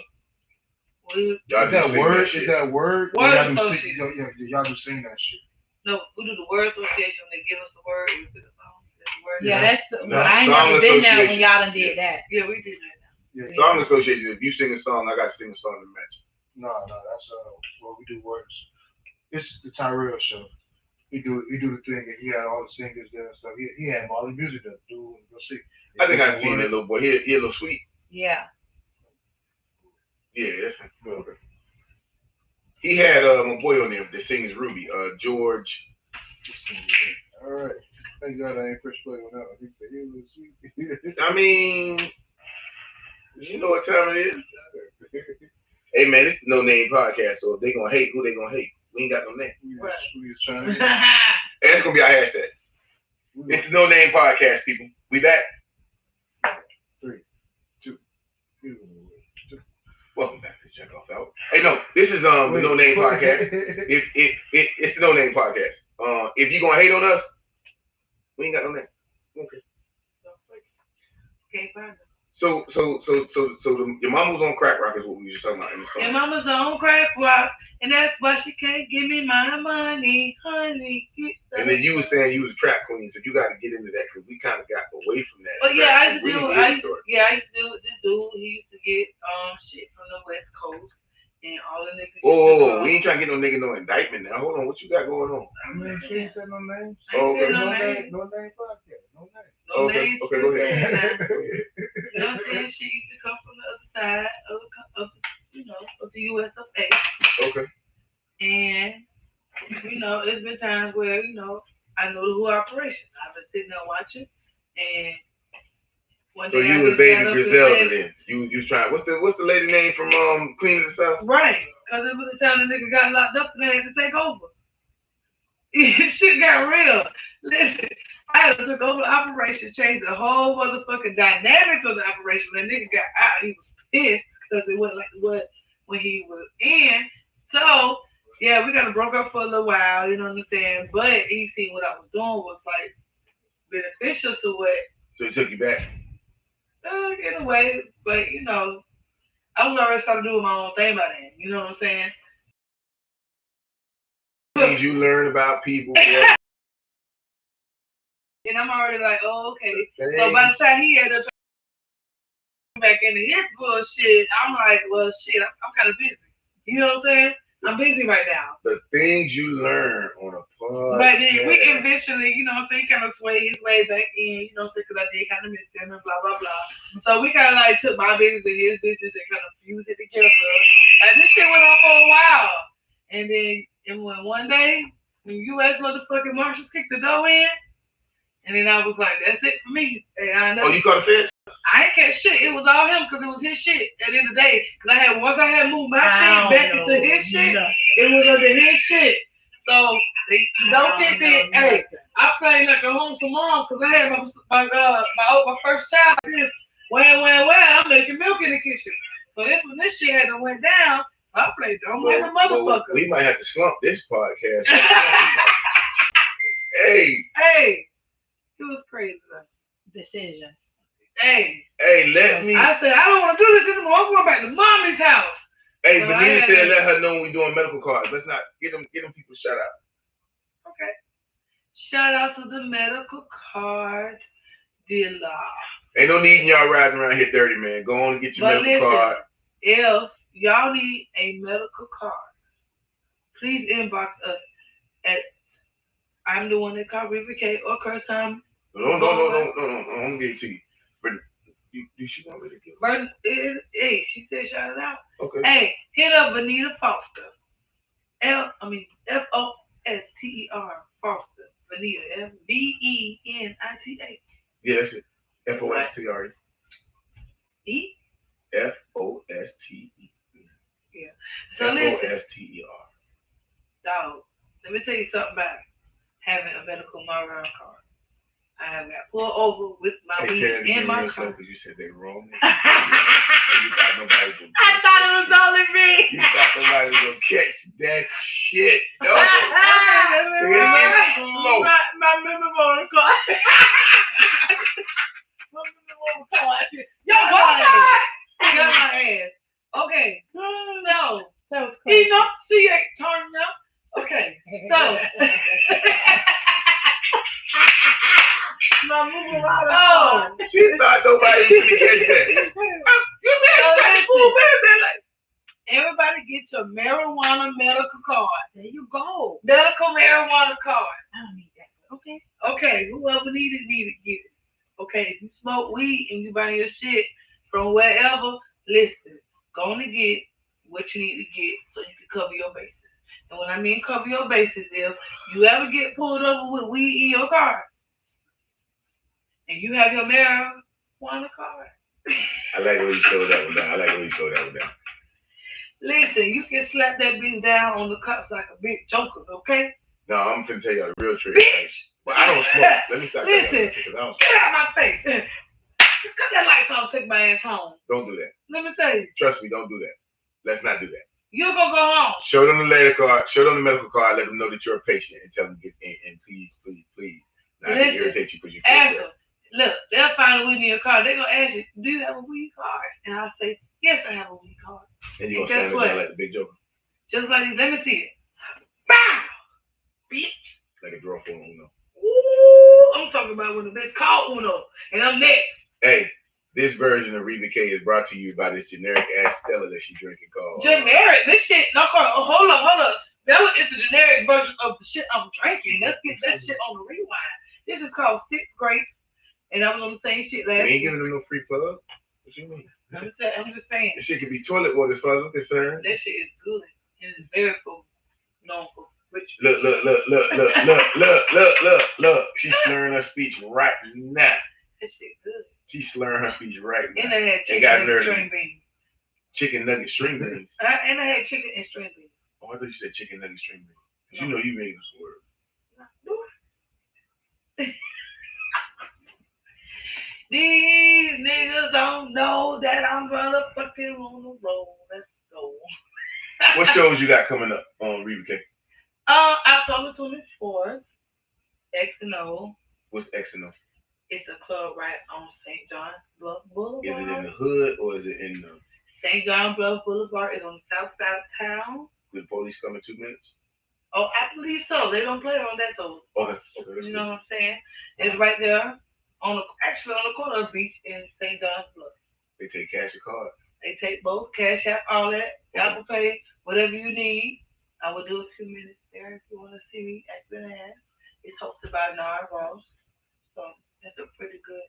C: We,
A: y'all
D: Is that
A: do sing
D: word?
A: shit.
D: Is that word?
C: Word
D: Y'all do
C: association.
D: sing, y'all do sing that shit.
C: no, we do the word association. They give us the word. We do the song. That's the word.
B: Yeah,
D: Yeah.
B: well, I ain't
A: Song
B: never been there when
A: Association.
B: y'all done did that.
C: Yeah, we do that.
D: Yeah.
A: Song association. If you sing a song, I got to sing a song to match.
D: No, that's what we do words. It's the Tyrell show. He do the thing and he had all the singers there and stuff. He had all the music to do. Go see.
A: I think I've seen that little boy. He a little sweet.
B: Yeah.
A: Yeah, that's okay. He had my boy on there that sings Ruby, George.
D: All right. Thank God I ain't press play on that one. He said he was sweet.
A: I mean, you know what time it is. Hey man, it's the No Name Podcast. So if they gonna hate, who they gonna hate? We ain't got no name.
C: Right.
D: We was trying to
A: And that's gonna be our hashtag. It's the No Name Podcast, people. We back.
D: 3, 2, 2.
A: Welcome back to Check Off Out. Hey, no, this is the No Name Podcast. It's the No Name Podcast. If you gonna hate on us, we ain't got no name. Okay.
C: Can't find us.
A: So your mom was on crack rock is what we were just talking about in the
C: And
A: song.
C: mama's on crack rock, and that's why she can't give me my money, honey.
A: And And then you were saying you was a trap queen, so you got to get into that because we kind of got away from that.
C: But yeah, I used to
A: We
C: do.
A: need to hear
C: I
A: the
C: used,
A: story.
C: yeah, I used to do with this dude. He used to get shit from the West Coast, and all the niggas.
A: Whoa, we ain't trying to get no nigga no indictment now. Hold on, what you got going on?
D: I mean, she ain't said no names.
A: Oh, okay.
C: No
D: No
C: name.
D: name. No name. Fuck that. No name.
C: No
A: Okay,
C: names.
A: okay, go ahead.
C: Yeah.
A: Go ahead.
C: You know what I'm saying? She used to come from the other side of the US of A.
A: Okay.
C: And it's been times where I know the whole operation. I've been sitting there watching, and one
A: So
C: day
A: you
C: I
A: was
C: just
A: baby
C: got up and
A: Griselda
C: said,
A: then. You was trying. What's the lady name from Queen of the South?
C: right, because it was the time the nigga got locked up and they had to take over. Shit got real. Listen, I had to took over the operation, changed the whole motherfucking dynamics of the operation. When the nigga got out, he was pissed because it wasn't like what when he was in. So yeah, we kind of broke up for a little while, you know what I'm saying? But he seen what I was doing was like beneficial to what
A: So he took you back.
C: in a way, but I was already starting to do my own thing by then. You know what I'm saying?
A: Things you learn about people. Yeah.
C: And I'm already like, oh, okay. So by the time he ended up back into his bullshit, I'm like, well, shit, I'm kind of busy. You know what I'm saying? I'm busy right now.
A: The things you learn on a podcast.
C: But then we eventually, kind of swayed his way back in, because I did kind of miss him and blah, blah, blah. So we kind of like took my business and his business and kind of fused it together. And this shit went on for a while. And then when one day, when U.S. motherfucking Marshals kicked the door in, and then I was like, that's it for me. And I know.
A: Oh, you caught a fed?
C: I ain't catch shit. It was all him because it was his shit at the end of the day. Because once I had moved my shit back into his shit, it was under his shit. So they don't kick in. Hey, I played like a homeschool mom because I had my first child. When I'm making milk in the kitchen. So when this shit had to went down, I played dumb like a motherfucker.
A: We might have to slump this podcast. Hey,
C: it was crazy.
B: Decisions.
C: Hey,
A: let me.
C: I said I don't want to do this anymore. I'm going back to mommy's house.
A: Hey,
C: So
A: Vanita said let her know when we doing medical cards. Let's not get them people a shout out.
C: Okay. Shout out to the medical card dealer.
A: Ain't no need in y'all riding around here dirty, man. Go on and get your medical card.
C: If y'all need a medical card, please inbox us at I'm the one that called River K or Curse Time.
A: No. I'm gonna give it to you. But you should already give it.
C: But hey, she said shout it out.
A: Okay.
C: Hey, hit up Vanita Foster. Foster. Vanita. Venita.
A: Yeah, that's it. Fostre.
C: E?
A: Fostre.
C: Yeah. So listen.
A: Foster.
C: Dog, let me tell you something about having a medical Maran card. I have got pulled over with my weed in my car.
A: Because you said they wrong. You thought nobody would
B: I thought it was only me.
A: You thought nobody was gonna catch that shit. No.
B: My memory card. My memory card. Yo, what?
C: Got my ass. Okay. So,
B: that was crazy.
C: she ain't turning up. Okay. So.
B: My memory card.
A: She thought nobody was gonna catch that. You said that's cool, man. Like,
C: everybody get your marijuana medical card.
B: There you go.
C: Medical marijuana card.
B: I don't need that. Okay.
C: Okay, whoever needed me to get it. Okay, if you smoke weed and you buy your shit from wherever, listen, go on and get what you need to get so you can cover your bases. And when I mean cover your bases, if you ever get pulled over with weed in your car and you have your marijuana card.
A: I like the way you showed that one down.
C: Listen, you can slap that bitch down on the cops like a big joker, okay?
A: No, I'm finna tell y'all the real trick.
C: Bitch!
A: But I don't smoke. Let me stop.
C: Listen,
A: because I don't
C: get out my face. Cut that lights off, take my ass home.
A: Don't do that.
C: Let me tell you.
A: Trust me, don't do that. Let's not do that.
C: You're gonna go home.
A: Show them the medical card. Show them the medical card. Let them know that you're a patient and tell them to get in. And please. Not to irritate you because you
C: ask them. Look, they'll find a weed in your car. They're gonna ask you, do you have a weed card? And I'll say, yes, I have a weed card.
A: And you're gonna stand there like the big joker.
C: Just like this. Let me see it. Bow! Bitch.
A: Like a draw for Uno.
C: Ooh, I'm talking about when the bitch called Uno, and I'm next.
A: Hey, this version of Reba K is brought to you by this generic ass Stella that she drinking called.
C: Generic. This shit. No, hold up. That was it's the generic version of the shit I'm drinking. Let's get that shit on the rewind. This is called Six Grapes, and I was on the same shit
A: We
C: last
A: ain't
C: week.
A: giving them no free plug. What you mean?
C: I'm just saying.
A: This shit could be toilet water as far as I'm concerned.
C: That shit is good. And it's very full. Known for rich.
A: Look. She's slurring her speech right now.
C: That shit good.
A: She's slurring her speech right
C: And
A: now.
C: I had chicken
A: got
C: and
A: nervous.
C: string beans.
A: Chicken nugget string beans.
C: And I had chicken and string beans.
A: Oh, I thought you said chicken nugget string beans. 'Cause you know you made this word.
C: These niggas don't know that I'm motherfucking on the road. Let's go.
A: What shows you got coming up on Reba K?
C: October 24th, X and O.
A: What's X and O?
C: It's a club right on St. John Bluff Boulevard.
A: Is it in the hood or is it in the
C: St. John Bluff Boulevard is on the south side of town.
A: will the police come in 2 minutes?
C: Oh, I believe so. They don't play on that though.
A: Okay, that's
C: You know what I'm saying? It's right there actually on the corner of Beach and St. John's Bluff.
A: They take cash or card.
C: They take both Cash App, all that, Apple Pay, whatever you need. I will do a few minutes there if you want to see me acting ass. It's hosted by Nara Ross, so that's a pretty good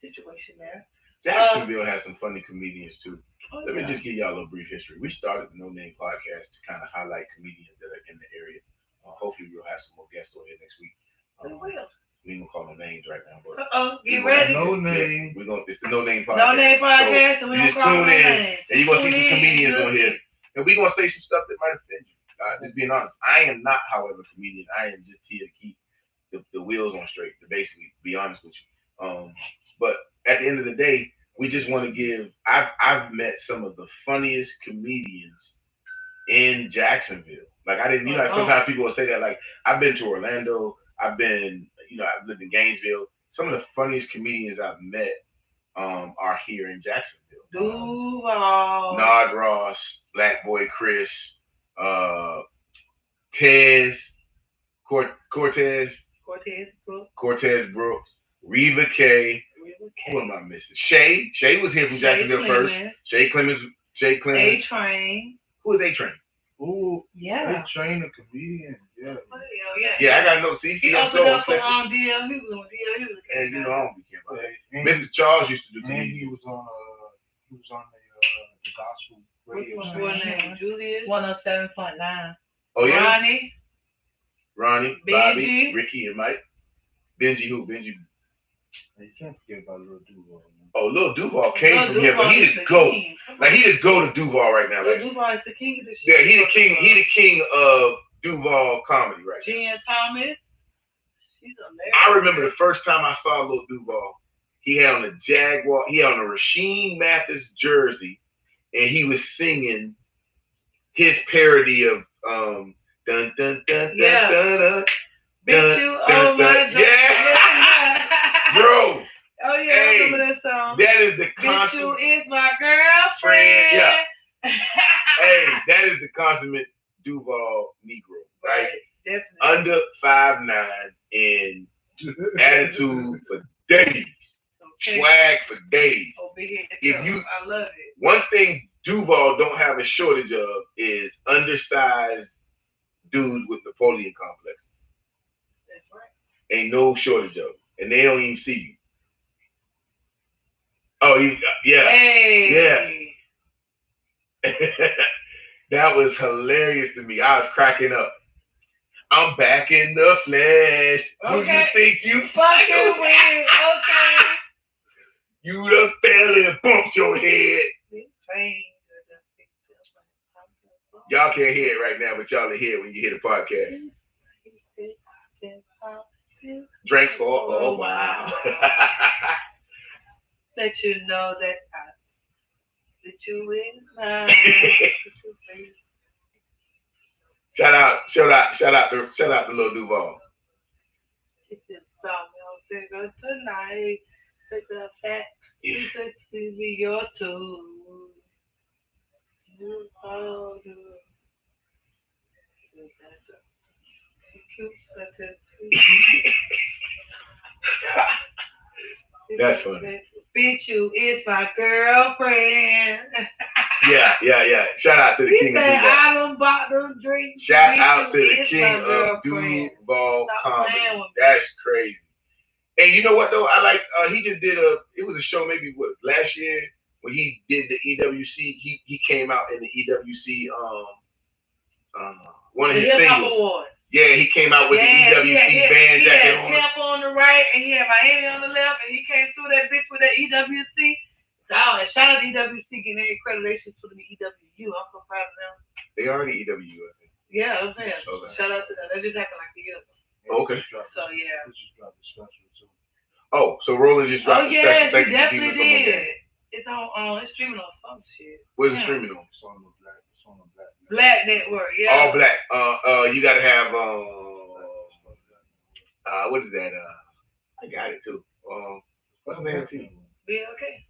C: situation there.
A: Jacksonville has some funny comedians too.
C: Oh,
A: Let me
C: yeah.
A: just give y'all a little brief history. We started the No Name Podcast to kind of highlight comedians that are in the area. Hopefully, we'll have some more guests on here next week.
C: We will.
A: We ain't gonna call no names right now, but
C: Get ready.
D: No name.
A: we're gonna. It's the No Name Podcast.
C: No name podcast,
A: So
C: and we
A: you
C: don't
A: just
C: call
A: tune
C: no
A: in,
C: name.
A: and you're gonna see
C: Tune
A: some
C: in,
A: comedians
C: you'll
A: on here,
C: see.
A: and we're gonna say some stuff that might offend you. Just being honest, I am not, however, a comedian. I am just here to keep the wheels on straight. To basically be honest with you. But at the end of the day, we just want to give. I've met some of the funniest comedians in Jacksonville. Like I didn't, sometimes people will say that. Like I've been to Orlando. I've lived in Gainesville. Some of the funniest comedians I've met are here in Jacksonville.
C: Duval.
A: Nod Ross, Black Boy Chris, Tez, Cortez Brooks, Reba K. Who am I missing? Shay was here from Jacksonville first. Shay Clemens.
C: A-Train.
A: Who is A-Train?
D: Ooh,
C: Yeah.
D: they train a comedian. Yeah.
A: Yeah, I got no. See,
C: He
A: I'm
C: opened up for
A: so
C: DL. He was on DL. He was
A: and I don't be caring about
D: And,
A: that. Mr. Charles used to do
D: and
A: comedian.
D: he was on the gospel radio
C: What's
D: station.
C: her name? Julius.
B: 107.9.
A: Oh yeah,
C: Ronnie.
A: Bobby,
C: Benji.
A: Ricky, and Mike. Benji who? Benji.
D: You can't forget about Lil Duval.
A: Oh, Lil Duval came
C: Lil
A: from here, but he
C: Duval is
A: just
C: the
A: go.
C: king. Come
A: Like
C: on.
A: he just go to Duval right now.
C: Lil
A: Like
C: Duval is the king of the shit.
A: yeah, he the king. He the king of Duval comedy right now.
C: Jen Thomas. She's hilarious.
A: I remember the first time I saw Lil Duval. He had on a Jaguar. He had on a Rasheem Mathis jersey, and he was singing his parody of dun dun dun dun
C: Yeah.
A: dun dun.
C: Bitch, you
A: dun,
C: oh my
A: dun. Yeah. Bro,
C: Oh yeah,
A: Hey,
C: I remember that song.
A: that is the
C: Bitch,
A: consummate.
C: you is my girlfriend.
A: Yeah. Hey, that is the consummate Duval Negro, right?
C: Definitely.
A: Under 5'9" and attitude for days,
C: Okay.
A: swag for days.
C: Oh, big head
A: If
C: truck.
A: you-
C: I love it.
A: One thing Duval don't have a shortage of is undersized dudes with Napoleon complexes.
C: That's right.
A: Ain't no shortage of them, and they don't even see you. Oh, yeah.
C: Hey.
A: That was hilarious to me. I was cracking up. I'm back in the flesh. Who you
C: Okay.
A: think you
C: Fucking
A: fucking
C: with. Okay.
A: You done fell and bumped your head. Y'all can't hear it right now, but y'all will hear it when you hear the podcast. Drinks for a while.
C: Let you know that I that you in mind.
A: Shout out to Lil Duval.
C: It's just something else tonight. Take the fact.
A: Yeah.
C: You said to me your tune. You all do. cute such as
A: That's funny.
C: Bitch, you is my girlfriend.
A: Yeah. Shout out to the
C: He
A: king of
C: said,
A: Duval.
C: I done bought them drinks.
A: Shout
C: Bitch,
A: out to
C: you
A: the
C: is
A: king
C: my
A: of
C: girlfriend.
A: Duval
C: Stop playing
A: comedy.
C: with me.
A: That's crazy. And you know what though? I like he just did it was a show maybe last year when he did the EWC. He came out in the EWC one of
C: The
A: his
C: Hip Hop
A: singles.
C: Awards.
A: Yeah, he came out with the EWC band
C: He
A: jacket
C: had
A: on.
C: Tampa on the right and he had Miami on the left and he came through that bitch with that EWC. Dog, and shout out to EWC getting their accreditations for the EWU. I'm so proud of them.
A: They already EWU, I think.
C: Yeah, I'm saying.
A: Okay.
C: Shout out to them. That just happened like a year ago.
A: Okay.
C: So yeah.
D: This just dropped the special too.
A: Oh, so Roland just dropped the special.
C: Yes,
A: Thank
C: he
A: you for
C: definitely
A: keeping us on
C: did.
A: that.
C: It's on it's streaming on some shit.
A: What is it streaming on?
D: It's on the black. It's on the black.
C: Black Network, yeah.
A: All black. You gotta have what is that? I got it too. What's the name of it?
C: Yeah, okay.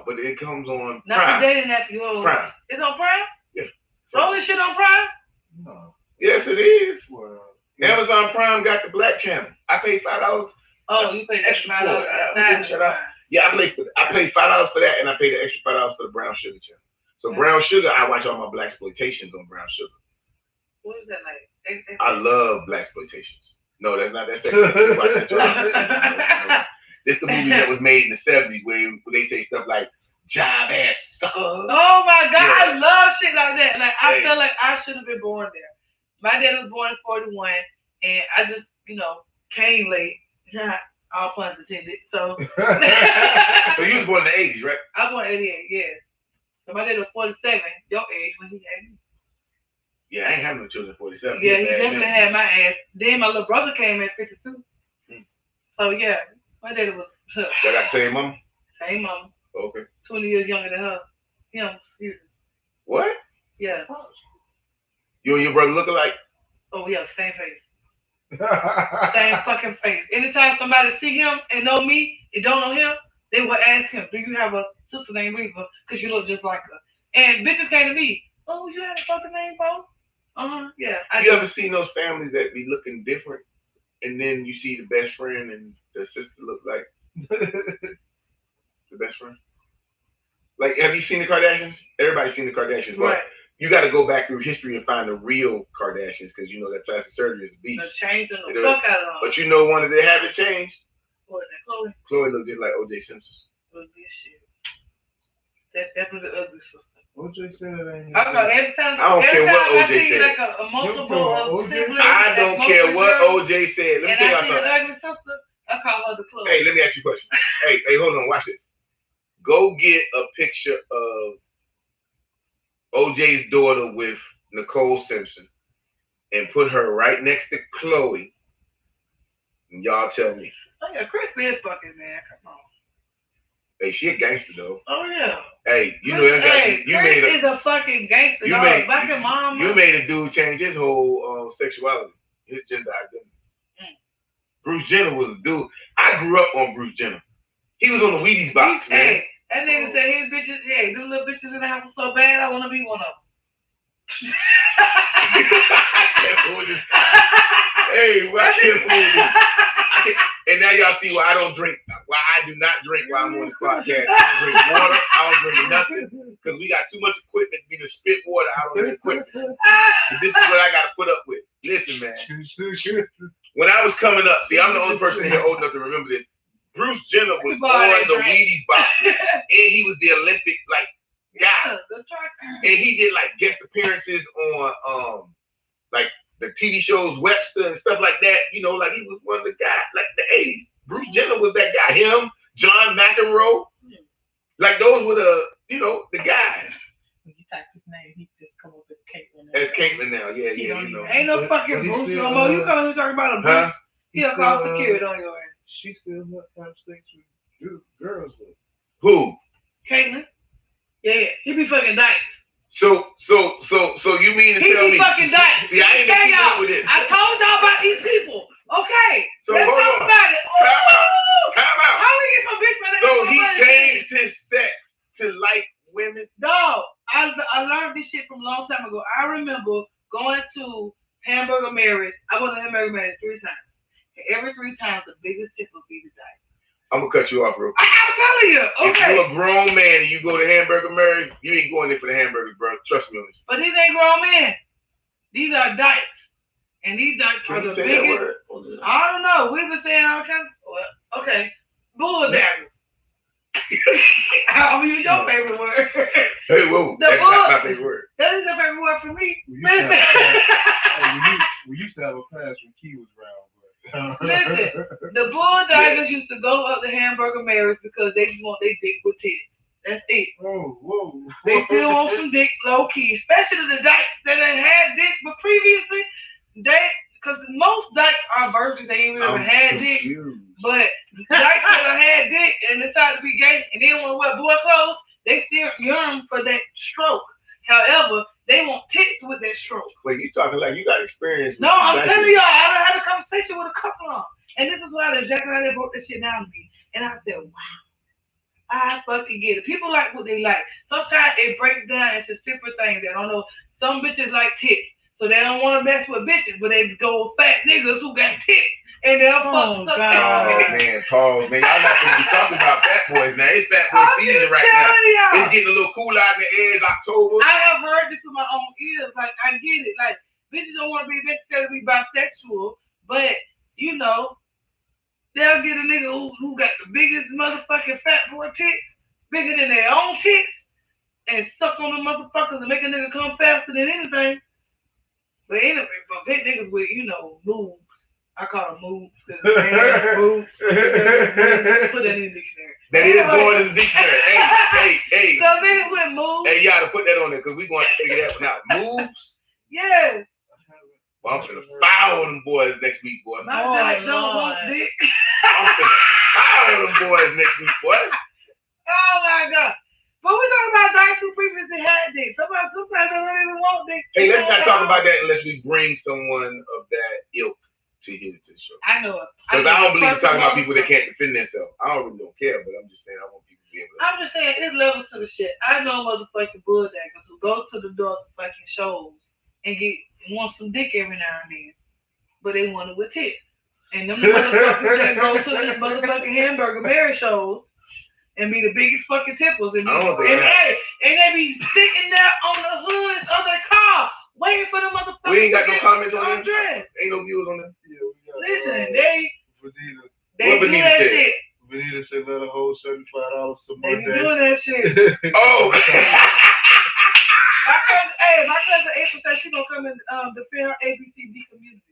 A: But it comes on
C: Not
A: Prime.
C: the dating app you own.
A: Prime.
C: It's on Prime?
A: Yeah.
C: All this shit on Prime?
D: No.
A: Yes, it is.
D: Well,
A: Amazon Prime got the black channel. I paid $5.
C: Oh, you paid extra $5
A: for it.
C: outside
A: Shut
C: of
A: up. Yeah, I paid $5 for that, and I paid the extra $5 for the Brown Sugar channel. So Brown Sugar, I watch all my black exploitations on Brown Sugar.
C: What is that like?
A: I love black exploitations. No, that's not that sexy. Watch that drama. It's the movie that was made in the 70s where they say stuff like job ass sucker.
C: Oh my God,
A: Yeah.
C: I love shit like that. Like I
A: Hey.
C: feel like I should have been born there. My dad was born in 41, and I just, came late. All puns intended. So
A: So you was born in the 80s, right?
C: I was born in 88, yes. So my dad was 47, your age when he had me.
A: Yeah, I ain't having no children at 47.
C: Yeah, he
A: Bad
C: definitely
A: man.
C: had my ass. Then my little brother came at 52. So yeah, my daddy was
A: Y'all got the same mama?
C: same mama,
A: Okay.
C: 20 years younger than her. Him, excuse me.
A: What?
C: Yeah.
A: You and your brother look alike?
C: Oh yeah, same face. Same fucking face. Anytime somebody see him and know me and don't know him, they will ask him, do you have a sister named Reva? Because you look just like her. And bitches came to me, oh, you have a fucking name, bro? Yeah.
A: You ever seen those families that be looking different, and then you see the best friend and the sister look like the best friend? Like, have you seen the Kardashians? Everybody's seen the Kardashians, but
C: Right.
A: you got to go back through history and find the real Kardashians because you know that plastic surgery is a
C: They
A: beast.
C: changed the
A: It
C: fuck out of them.
A: But you know one that they haven't changed?
C: What, that Chloe?
A: Chloe looked just like O.J. Simpson.
C: Was this shit. That's definitely the ugly sister.
D: OJ said it ain't.
C: I don't know, every time
A: I don't care
C: every
A: what
C: time I
A: OJ
C: see
A: said.
C: like a multiple of
D: OJ?
C: siblings.
A: I don't
C: that's
A: care
C: multiple
A: what
C: girls,
A: O.J. said. Let me
C: and
A: tell
C: I
A: y'all
C: see
A: something.
C: an ugly sister, I call her the Chloe.
A: Hey, let me ask you a question. Hey, hold on, watch this. Go get a picture of OJ's daughter with Nicole Simpson and put her right next to Chloe. And y'all tell me.
C: Oh yeah, Chris is fucking, man. Come on.
A: Hey, she a gangster though.
C: Oh yeah.
A: Hey, you know that guy.
C: Hey,
A: You
C: Chris
A: made a
C: is a fucking gangster.
A: you
C: dog.
A: made-
C: Back in mom.
A: you made a dude change his whole sexuality, his gender identity. Bruce Jenner was a dude. I grew up on Bruce Jenner. He was on the Wheaties box, man.
C: Hey, that nigga said his bitches, hey, them little bitches in the house are so bad, I want to be one of them.
A: Hey, watch it. And now y'all see why I don't drink. Why I do not drink while I'm on this podcast. I don't drink water. I don't drink nothing because we got too much equipment to be to spit water out on the equipment. But this is what I got to put up with. Listen, man. When I was coming up, see, I'm the only person here old enough to remember this. Bruce Jenner was on the Wheaties box, and he was the Olympic guy, and he did like guest appearances on like the TV shows Webster and stuff like that. You know, like he was one of the guys, like the 80s. Bruce Jenner was that guy. Him, John McEnroe, like those were the guys.
B: When you type his name, he just come up with Caitlyn.
A: As Caitlyn now, yeah,
B: He
A: you
B: don't
A: know.
B: even-
C: Ain't no fucking
D: But he
C: Bruce
D: still,
C: no more. You come and talk about a Bruce.
A: Huh?
C: He'll call security on your ass.
D: She still have sex with girls though.
A: Who?
C: Caitlyn? Yeah, he be fucking dykes.
A: So you mean to
C: He
A: tell
C: be
A: me?
C: fucking dykes.
A: See, I ain't
C: Hey,
A: been keeping up
C: y'all,
A: with this.
C: I told y'all about these people. Okay,
A: So
C: let's
A: hold
C: talk
A: on.
C: about it.
A: Time out.
C: Ooh,
A: Time out.
C: how we get from bitch man?
A: So he changed his sex to like women.
C: Dog, I learned this shit from a long time ago. I remember going to Hamburger Mary's. I went to Hamburger it 3 times. And every 3 times, the biggest tip will be the dice.
A: I'm gonna cut you off real quick.
C: I'm telling you,
A: If
C: okay.
A: you're a grown man and you go to Hamburger Mary, you ain't going there for the hamburgers, bro. Trust me on this.
C: But these ain't grown men. These are dykes. And these dykes
A: Can
C: are
A: you
C: the
A: say that
C: biggest.
A: word?
C: I don't know. We've been saying all kinds of. Well, okay. Bull daggers. I'll use your favorite word.
A: Hey, whoa.
C: The
A: That's
C: bull-
A: not my favorite word.
C: That is your favorite word for me.
D: We used to
C: Listen.
D: have a class- we used to have a class when Key was around. But
C: Listen. The bull daggers used to go up to Hamburger Mary's because they just want their dick with tits. That's it.
D: Whoa.
C: They still want some dick low key, especially the dykes that ain't had dick, but previously because most dykes are virgins, they ain't never had dick. But dykes that had dick and decided to be gay and they want to wear boy clothes, they still yearn for that stroke. However, they want tits with that stroke.
A: Wait, you talking like you got experience?
C: No, I'm telling y'all, I done had a conversation with a couple of them, and this is why exactly how they broke this shit down to me. And I said, wow. I fucking get it. People like what they like. Sometimes it breaks down into simple things. They don't know. Some bitches like tits, so they don't want to mess with bitches, but they go with fat niggas who got tits, and they'll fuck some
A: Oh man, pause, man. Y'all not gonna be talking about fat boys now. It's fat boy season right now. It's getting a little cool out in the air. It's October.
C: I have heard this with my own ears. Like I get it. Like bitches don't want to be necessarily bisexual, but you know. They'll get a nigga who got the biggest motherfucking fat boy tits, bigger than their own tits, and suck on them motherfuckers and make a nigga come faster than anything. But anyway, but big niggas with, moves. I call them moves because they have moves. Put that in the dictionary.
A: That is going in the dictionary. Hey.
C: So niggas with moves.
A: Hey, y'all to put that on there because we going to figure that one out. Moves?
C: Yes.
A: Well, I'm finna fire on them boys next week, boy.
C: My dick don't want dick.
A: I'm finna fire on them boys next week, boy.
C: Oh my God. But we're talking about dykes who previously had dick. Sometimes they don't even want dick.
A: Hey, let's not talk about that unless we bring someone of that ilk to here to the show.
C: I know it.
A: Because I don't believe in talking about people that can't defend themselves. I don't really don't care, but I'm just saying I want people to be able to.
C: I'm just saying, it's levels to the shit. I know motherfucking bulldaggers who go to the door fucking shows and want some dick every now and then, but they want it with tits. And them motherfuckers that go to this motherfucking Hamburger Mary shows and be the biggest fucking tipples. And they be sitting there on the hood of their car waiting for the motherfuckers.
A: We ain't got no comments on that.
C: Dress.
A: Ain't no views on that.
C: Listen, they
A: What
C: do that shit.
D: Vanita said let her hold $75 some
C: They
D: more
C: be
D: day.
C: doing that shit.
A: Oh.
C: My cousin April said she gonna come and defend her ABCD community.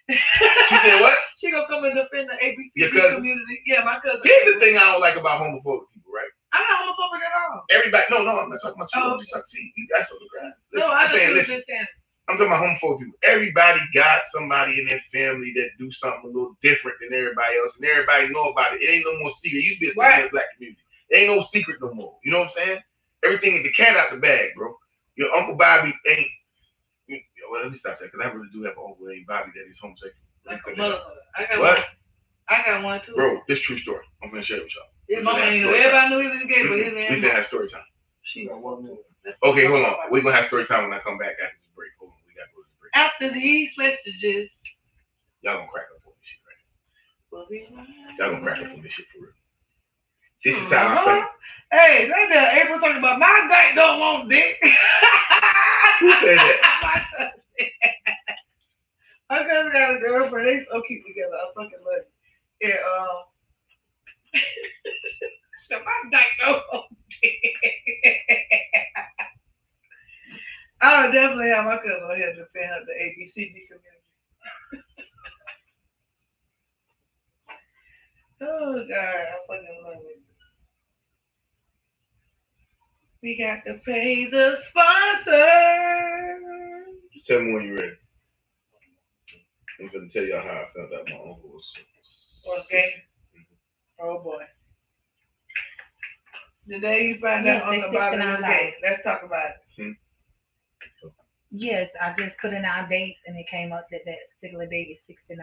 A: She said what?
C: She gonna come and defend the ABCD
A: Your cousin?
C: community. Yeah, my cousin.
A: Here's the thing I don't like about homophobic people, right?
C: I'm not homophobic at all.
A: Everybody, no, I'm not talking about you.
C: Oh.
A: I'm just talking, see, you guys on the ground.
C: No, I
A: saying,
C: just
A: listen.
C: saying.
A: I'm talking about homophobic people. Everybody got somebody in their family that do something a little different than everybody else, and everybody know about it. It ain't no more secret. It used to be a secret in the black community. It ain't no secret no more. You know what I'm saying? Everything, the cat out the bag, bro. Your Uncle Bobby ain't. Well, let me stop that because I really do have an uncle named Bobby that is homosexual.
C: Like a motherfucker. I got one too.
A: Bro, this true story. I'm gonna share it with y'all.
C: His mama ain't know. Everybody knew he was gay, but his
A: We
C: name.
A: can have story time.
C: She got 1 minute.
A: Okay, hold on. We're gonna have story time when I come back after this break. Hold on, we gotta go to this break.
C: After these messages,
A: Y'all gonna crack up on this shit, right?
C: we'll be right.
A: Y'all gonna crack up on this shit for real. This is how I think.
C: Hey, that damn April talking about my dick don't want dick.
A: Who said that?
C: My cousin got a girlfriend. They so cute together. I fucking love it. Yeah, so my dick don't want dick. I would definitely have my cousin on here to defend the ABCD community. Oh God, I fucking love it. We got to pay the sponsor.
A: Just tell me when you're ready. I'm gonna tell y'all how I found out my uncle was.
C: Okay. Oh boy. The day you find out Uncle Bobby was gay, let's talk about it.
B: Yes, I just put in our dates and it came up that particular date is $69.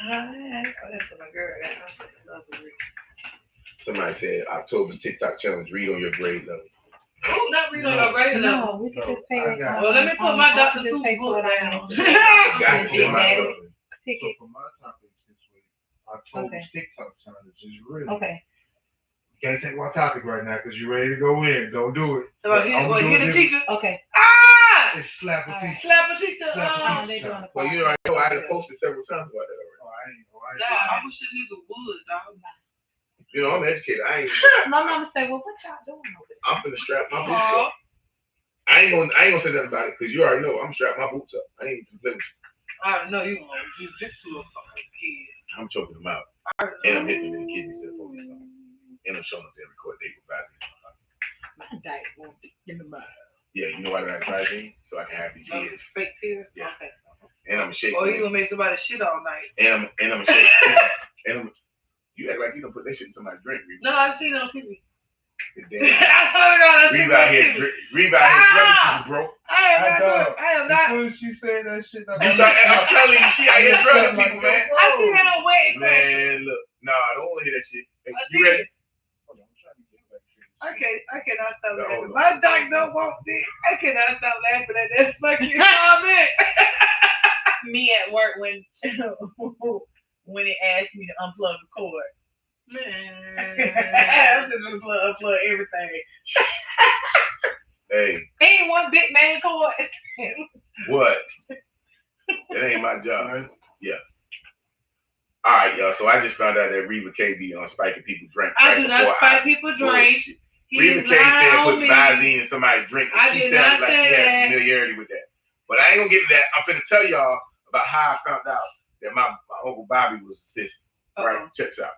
C: Alright. Oh, that's for my girl. I fucking love her.
A: Somebody said October's TikTok challenge. Read on your grade level.
C: Oh, not read on your grade level.
B: No, we can just pay it.
D: I
C: Well, let me put my Dr.
B: Just
C: Seuss
B: pay for
C: book
B: it
C: down.
B: on
A: Got to
B: Big
A: my
B: Daddy.
A: stuff.
D: So
B: ticket.
D: for my topic this week, I told
B: Okay.
D: you TikTok challenge is real.
B: Okay.
D: You can't take my topic right now because you're ready to go in. Don't do it.
C: So
D: But
C: he
D: I'm
C: well,
D: doing
C: get a
D: this-
C: teacher.
B: Okay.
C: Ah!
D: It's slap a
B: All right.
D: teacher.
C: Slap a teacher.
B: Oh, they doing a
A: Well, you know, I know I had posted several times about that already.
D: Oh, I ain't know.
C: Nah, I wish a nigga would, dog.
A: You know, I'm educated.
B: My mama said, "Well, what y'all doing over there?"
A: I'm finna strap my boots
C: Aw.
A: up. I ain't gonna say nothing about it because you already know I'm strapping my boots up. I ain't playing.
C: I already know you want to do this to a fucking kid.
A: I'm choking them out.
C: I already
A: And
C: know.
A: I'm hitting them in the kidney cell phone. And I'm showing them their record date with Vaseline.
B: My diet won't be in the mud.
A: Yeah, you know why I got Vaseline? So I can have these tears.
C: Fake tears?
A: Yeah.
C: Okay.
A: And I'm shaking.
C: Or you gonna make somebody shit all night.
A: And I'm shaking. And you act like you don't put that shit in somebody's drink.
C: No, I've seen it on TV.
A: Damn.
C: I swear to God, I've seen
A: Reeve
C: it
A: out
C: on
A: here,
C: TV.
A: Reeve out here drugging people, bro.
C: I am
D: I
C: not
D: know.
C: doing, I am
D: As
C: not.
D: soon as she said that shit,
A: I'm telling you, she out here drugging people, man.
C: I see that on Wedding Crashers.
A: Man, look. Nah, I don't want to hear that shit. Hey,
C: I
A: you ready?
C: did. I cannot stop
A: No,
C: laughing.
A: no.
C: My dog don't want this. I cannot stop laughing at that fucking comment.
E: Me at work when when it asked me to unplug the cord. I'm just gonna unplug everything.
A: Hey,
B: Ain't one big man cord.
A: what? That ain't my job. All right, y'all. So I just found out that Reba K be on spiking people's drink.
C: I
A: right
C: do
A: before
C: not spike people drink.
A: bullshit.
C: He
A: Reba
C: is
A: K said
C: lying
A: put
C: on me.
A: Vaseline in somebody's drink. And
C: I
A: she
C: did
A: sounded
C: not
A: like
C: say
A: she had
C: that.
A: familiarity with that. But I ain't gonna get to that. I'm finna tell y'all about how I found out that my Uncle Bobby was a sister. Right?
C: Uh-oh.
A: Check this out.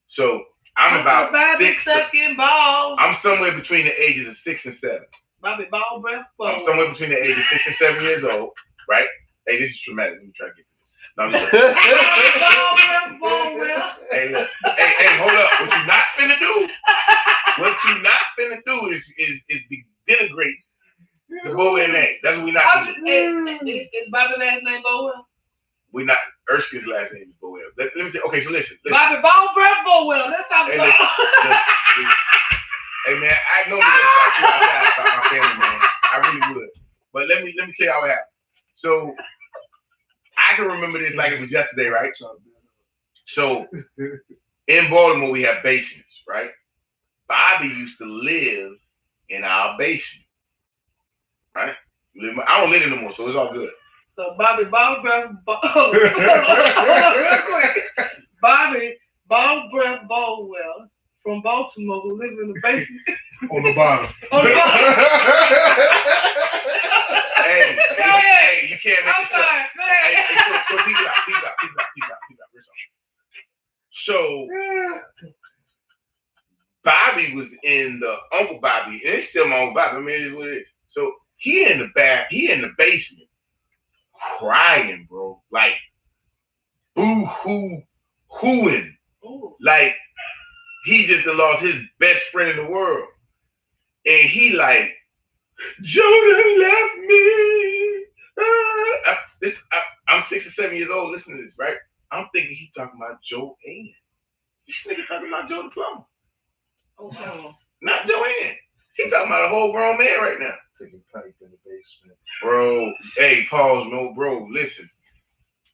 A: So I'm about
C: Bobby
A: 6.
C: sucking balls.
A: I'm somewhere between the ages of 6 and 7.
C: Bobby ball breath.
A: I'm somewhere between the ages of 6 and 7 years old, right? Hey, this is traumatic. Let me try to get through this. No, I'm just joking.
C: Ball breath.
A: Hey, look. Hey, hold up. What you not finna do? What you not finna do is denigrate the Bowen name. That's what we not gonna do.
C: Is Bobby last name Bowell?
A: We not. Erskine's last name is Bowen. Let me tell. Okay, so listen.
C: Bobby ball breath Bowell. Let's talk
A: Hey,
C: about.
A: listen. Hey man, I normally would talk to you outside about my family, man. I really would. But let me tell you how it happened. So I can remember this like it was yesterday, right? So in Baltimore we have basements, right? Bobby used to live in our basement, right? I don't live in no more, so it's all good.
C: So Bobby ball breath. Bobby ball breath Bowell from Baltimore who lives in the basement.
D: On the bottom.
C: On the bottom.
A: Hey, you can't make
C: I'm
A: this up.
C: sorry. Go ahead.
A: Hey, so peep it out. So Bobby was in the Uncle Bobby, and it's still my Uncle Bobby. I mean, it's what it is. So he in the basement, crying, bro, like hooing, like he just lost his best friend in the world, and he like, Jordan left me. I'm 6 or 7 years old. Listen to this, right? I'm thinking he talking about Joanne. This nigga talking about Joe the Plumber.
C: Oh,
A: Not Joanne. He talking about a whole grown man right now.
D: Taking pipe in the basement.
A: Bro, hey, pause, no, bro, listen.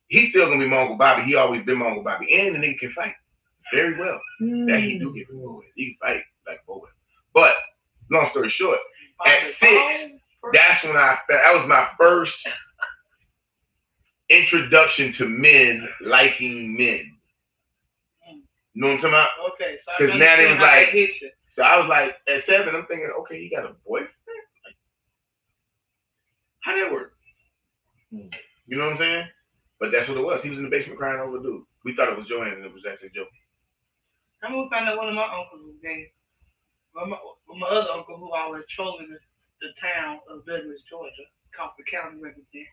A: He's still gonna be my Uncle Bobby. He always been my Uncle Bobby. And the nigga can fight very well. That he do get from boys. He can fight like a boy. But, long story short, at 6, that's when that was my first introduction to men liking men. You know what I'm talking about?
C: okay. So
A: Because now they was like,
C: hit you.
A: so I was like, at 7, I'm thinking, okay, you got a boyfriend? Like, how that work? You know what I'm saying? But that's what it was. He was in the basement crying over a dude. We thought it was Joanne, and it was actually Joe.
C: I'm gonna find out one of my uncles was gay. My other uncle who always trolling the town of Douglas, Georgia, Coffee County represent.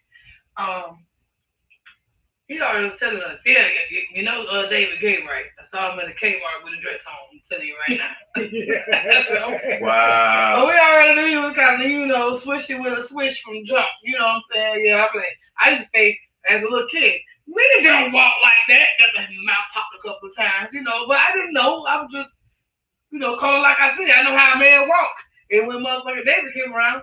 C: He already was telling us, yeah, you know David Gay, right? I saw him in the Kmart with a dress on. I'm telling you right now. Okay.
A: Wow.
C: But we already knew he was kind of, swishy with a swish from jump. You know what I'm saying? Yeah, I used to say as a little kid, nigga don't walk like that. That mouth popped a couple of times, but I didn't know. I was just, calling like I said. I know how a man walk. And when motherfucker David came around,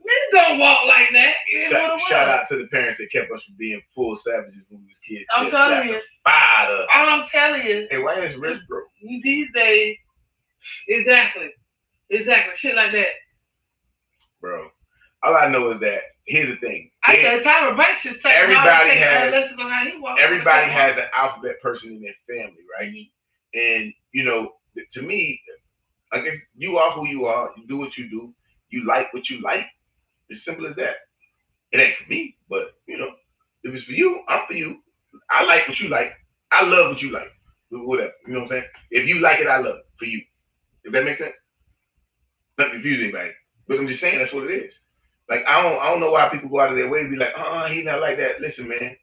C: niggas don't walk like that. It is what it was.
A: Shout out to the parents that kept us from being full savages when we was kids.
C: I'm telling you.
A: Fired us.
C: All I'm telling you,
A: Hey, why is wrist broke?
C: these days, exactly, shit like that.
A: Bro, all I know is that here's the thing.
C: I said Tyra Banks should take
A: Everybody
C: everybody
A: has an alphabet person in their family, right?
C: Mm-hmm.
A: And you know, to me, I guess you are who you are. You do what you do. You like what you like. It's simple as that. It ain't for me, but you know, if it's for you, I'm for you. I like what you like. I love what you like. Whatever. You know what I'm saying? If you like it, I love it for you. If that makes sense. Not confuse anybody. But I'm just saying that's what it is. Like I don't know why people go out of their way and be like, he's not like that. Listen, man.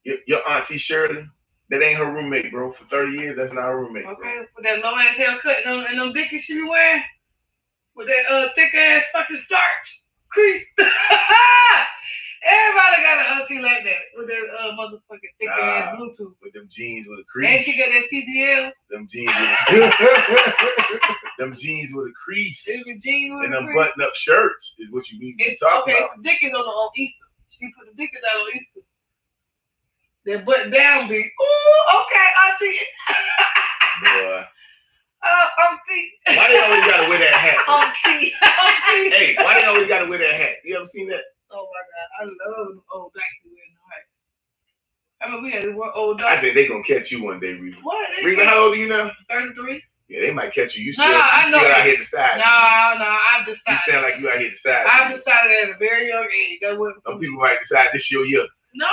A: Your auntie Shirley, that ain't her roommate, bro. For 30 years, that's not her roommate.
C: Okay,
A: bro.
C: with that low ass haircut and them dickies she be wearing, with that thick ass fucking starch crease. Everybody got an auntie like that with that motherfucking thick ass Bluetooth.
A: With them jeans with a crease.
C: And she got that CBL.
A: Them jeans with a crease. Them jeans with a crease. And them button up shirts is what you need to talk about.
C: Okay, the dickies on Easter. She put the dickies out on Easter. That button down be, ooh, okay, auntie.
A: Boy.
C: Auntie.
A: Why they always gotta wear that hat?
C: Auntie.
A: Hey, why they always gotta wear that hat? You ever seen that?
C: Oh my God, I love them old black people wearing no hat. I mean, we had this one old dog.
A: I think they gonna catch you one day, Reba.
C: What?
A: Reba, how old are you now?
C: 33.
A: Yeah, they might catch you. You
C: Nah,
A: still,
C: I know
A: still out
C: that.
A: here deciding.
C: No, I've
A: You
C: decided.
A: sound like you out here deciding.
C: I've decided at a very young age that wasn't.
A: Some people might decide this your year.
C: No.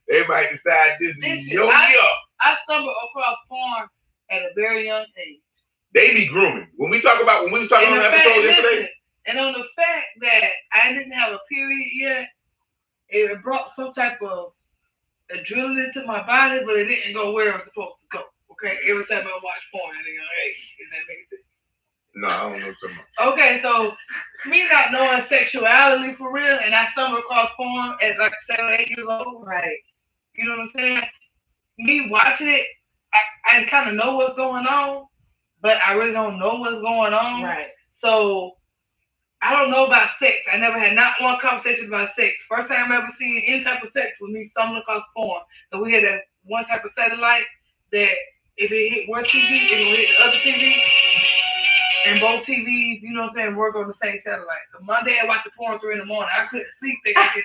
A: They might decide this is
C: Listen,
A: your year.
C: I stumbled across porn at a very young age.
A: They be grooming. When we was talking on the episode yesterday.
C: And on the fact that I didn't have a period yet, it brought some type of adrenaline to my body, but it didn't go where it was supposed to go. Okay, every time I watch porn at a young age, does that make sense?
A: No, I don't know what you're talking about.
C: Okay, so me not knowing sexuality for real, and I stumbled across porn at like 7 or 8 years old.
B: Right.
C: You know what I'm saying? Me watching it, I kind of know what's going on, but I really don't know what's going on.
B: Right.
C: So I don't know about sex. I never had not one conversation about sex. First time I ever seen any type of sex was me stumbling across porn. So we had that one type of satellite that if it hit one TV, it will hit the other TV. And both TVs, you know what I'm saying, work on the same satellite. So my dad watching porn at 3 in the morning. I couldn't sleep thinking I could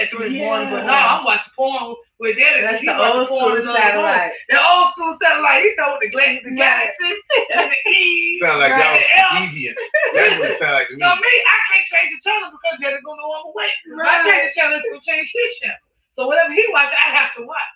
C: at 3 in the morning. But no, I'm watching porn with daddy.
B: That's the old school satellite.
C: The old school satellite, you know, with the galaxy and the keys.
A: Sound like that was deviant. That's what it sound like to me.
C: So me, I can't change the channel because daddy's gonna know I'm awake. If I change the channel, it's gonna change his channel. So whatever he watches, I have to watch.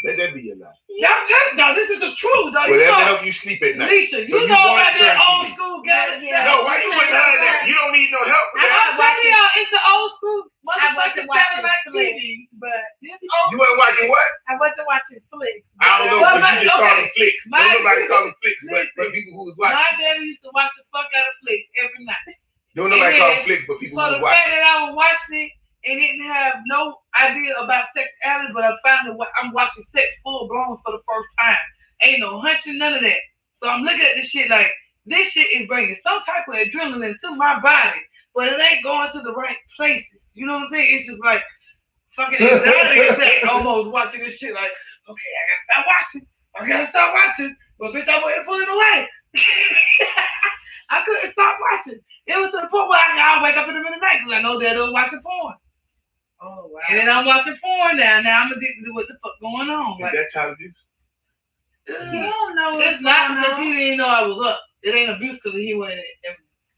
A: Let that be your life.
C: Y'all telling y'all, this is the truth, though.
A: Well,
C: You
A: that
C: know,
A: help you sleep at night.
C: Alicia,
A: So
C: you
A: you
C: know
A: want
C: about
A: to
C: that
A: turn
C: old
A: TV.
C: school galaxy.
A: No, why you behind that? You don't need no help with
C: I'm
A: that.
C: telling y'all, it's the old school
B: I
C: motherfucking
B: wasn't watching
C: satellite
B: Flicks,
C: TV.
B: but
C: This old
A: You wasn't watching what?
B: I wasn't watching Flicks.
A: I don't know,
C: Well,
A: but you just call them flicks.
C: my-
A: Don't nobody call them flicks, but
C: Listen,
A: people who was
C: my
A: watching.
C: daddy used to watch the fuck out of flicks every night.
A: Don't nobody
C: and
A: call
C: then-
A: them flicks, but people
C: For
A: who
C: the
A: was
C: fact
A: watching.
C: that I was watching it and didn't have no idea about sexuality, but I found that I'm watching sex full blown for the first time. Ain't no hunching, none of that. So I'm looking at this shit like, this shit is bringing some type of adrenaline to my body, but it ain't going to the right places. You know what I'm saying? It's just like fucking anxiety attack almost watching this shit like, okay, I gotta stop watching. But bitch, I'm waiting to pull it away. I couldn't stop watching. It was to the point where I'll wake up in the middle of the night because I know that I was watching porn.
B: Oh wow.
C: And then I'm watching porn now. Now I'm addicted to what the fuck going on.
A: Is
C: Like,
A: that child abuse?
B: You don't know what's
C: it's not
B: going
C: because
B: on.
C: he didn't know I was up. It ain't abuse because he went and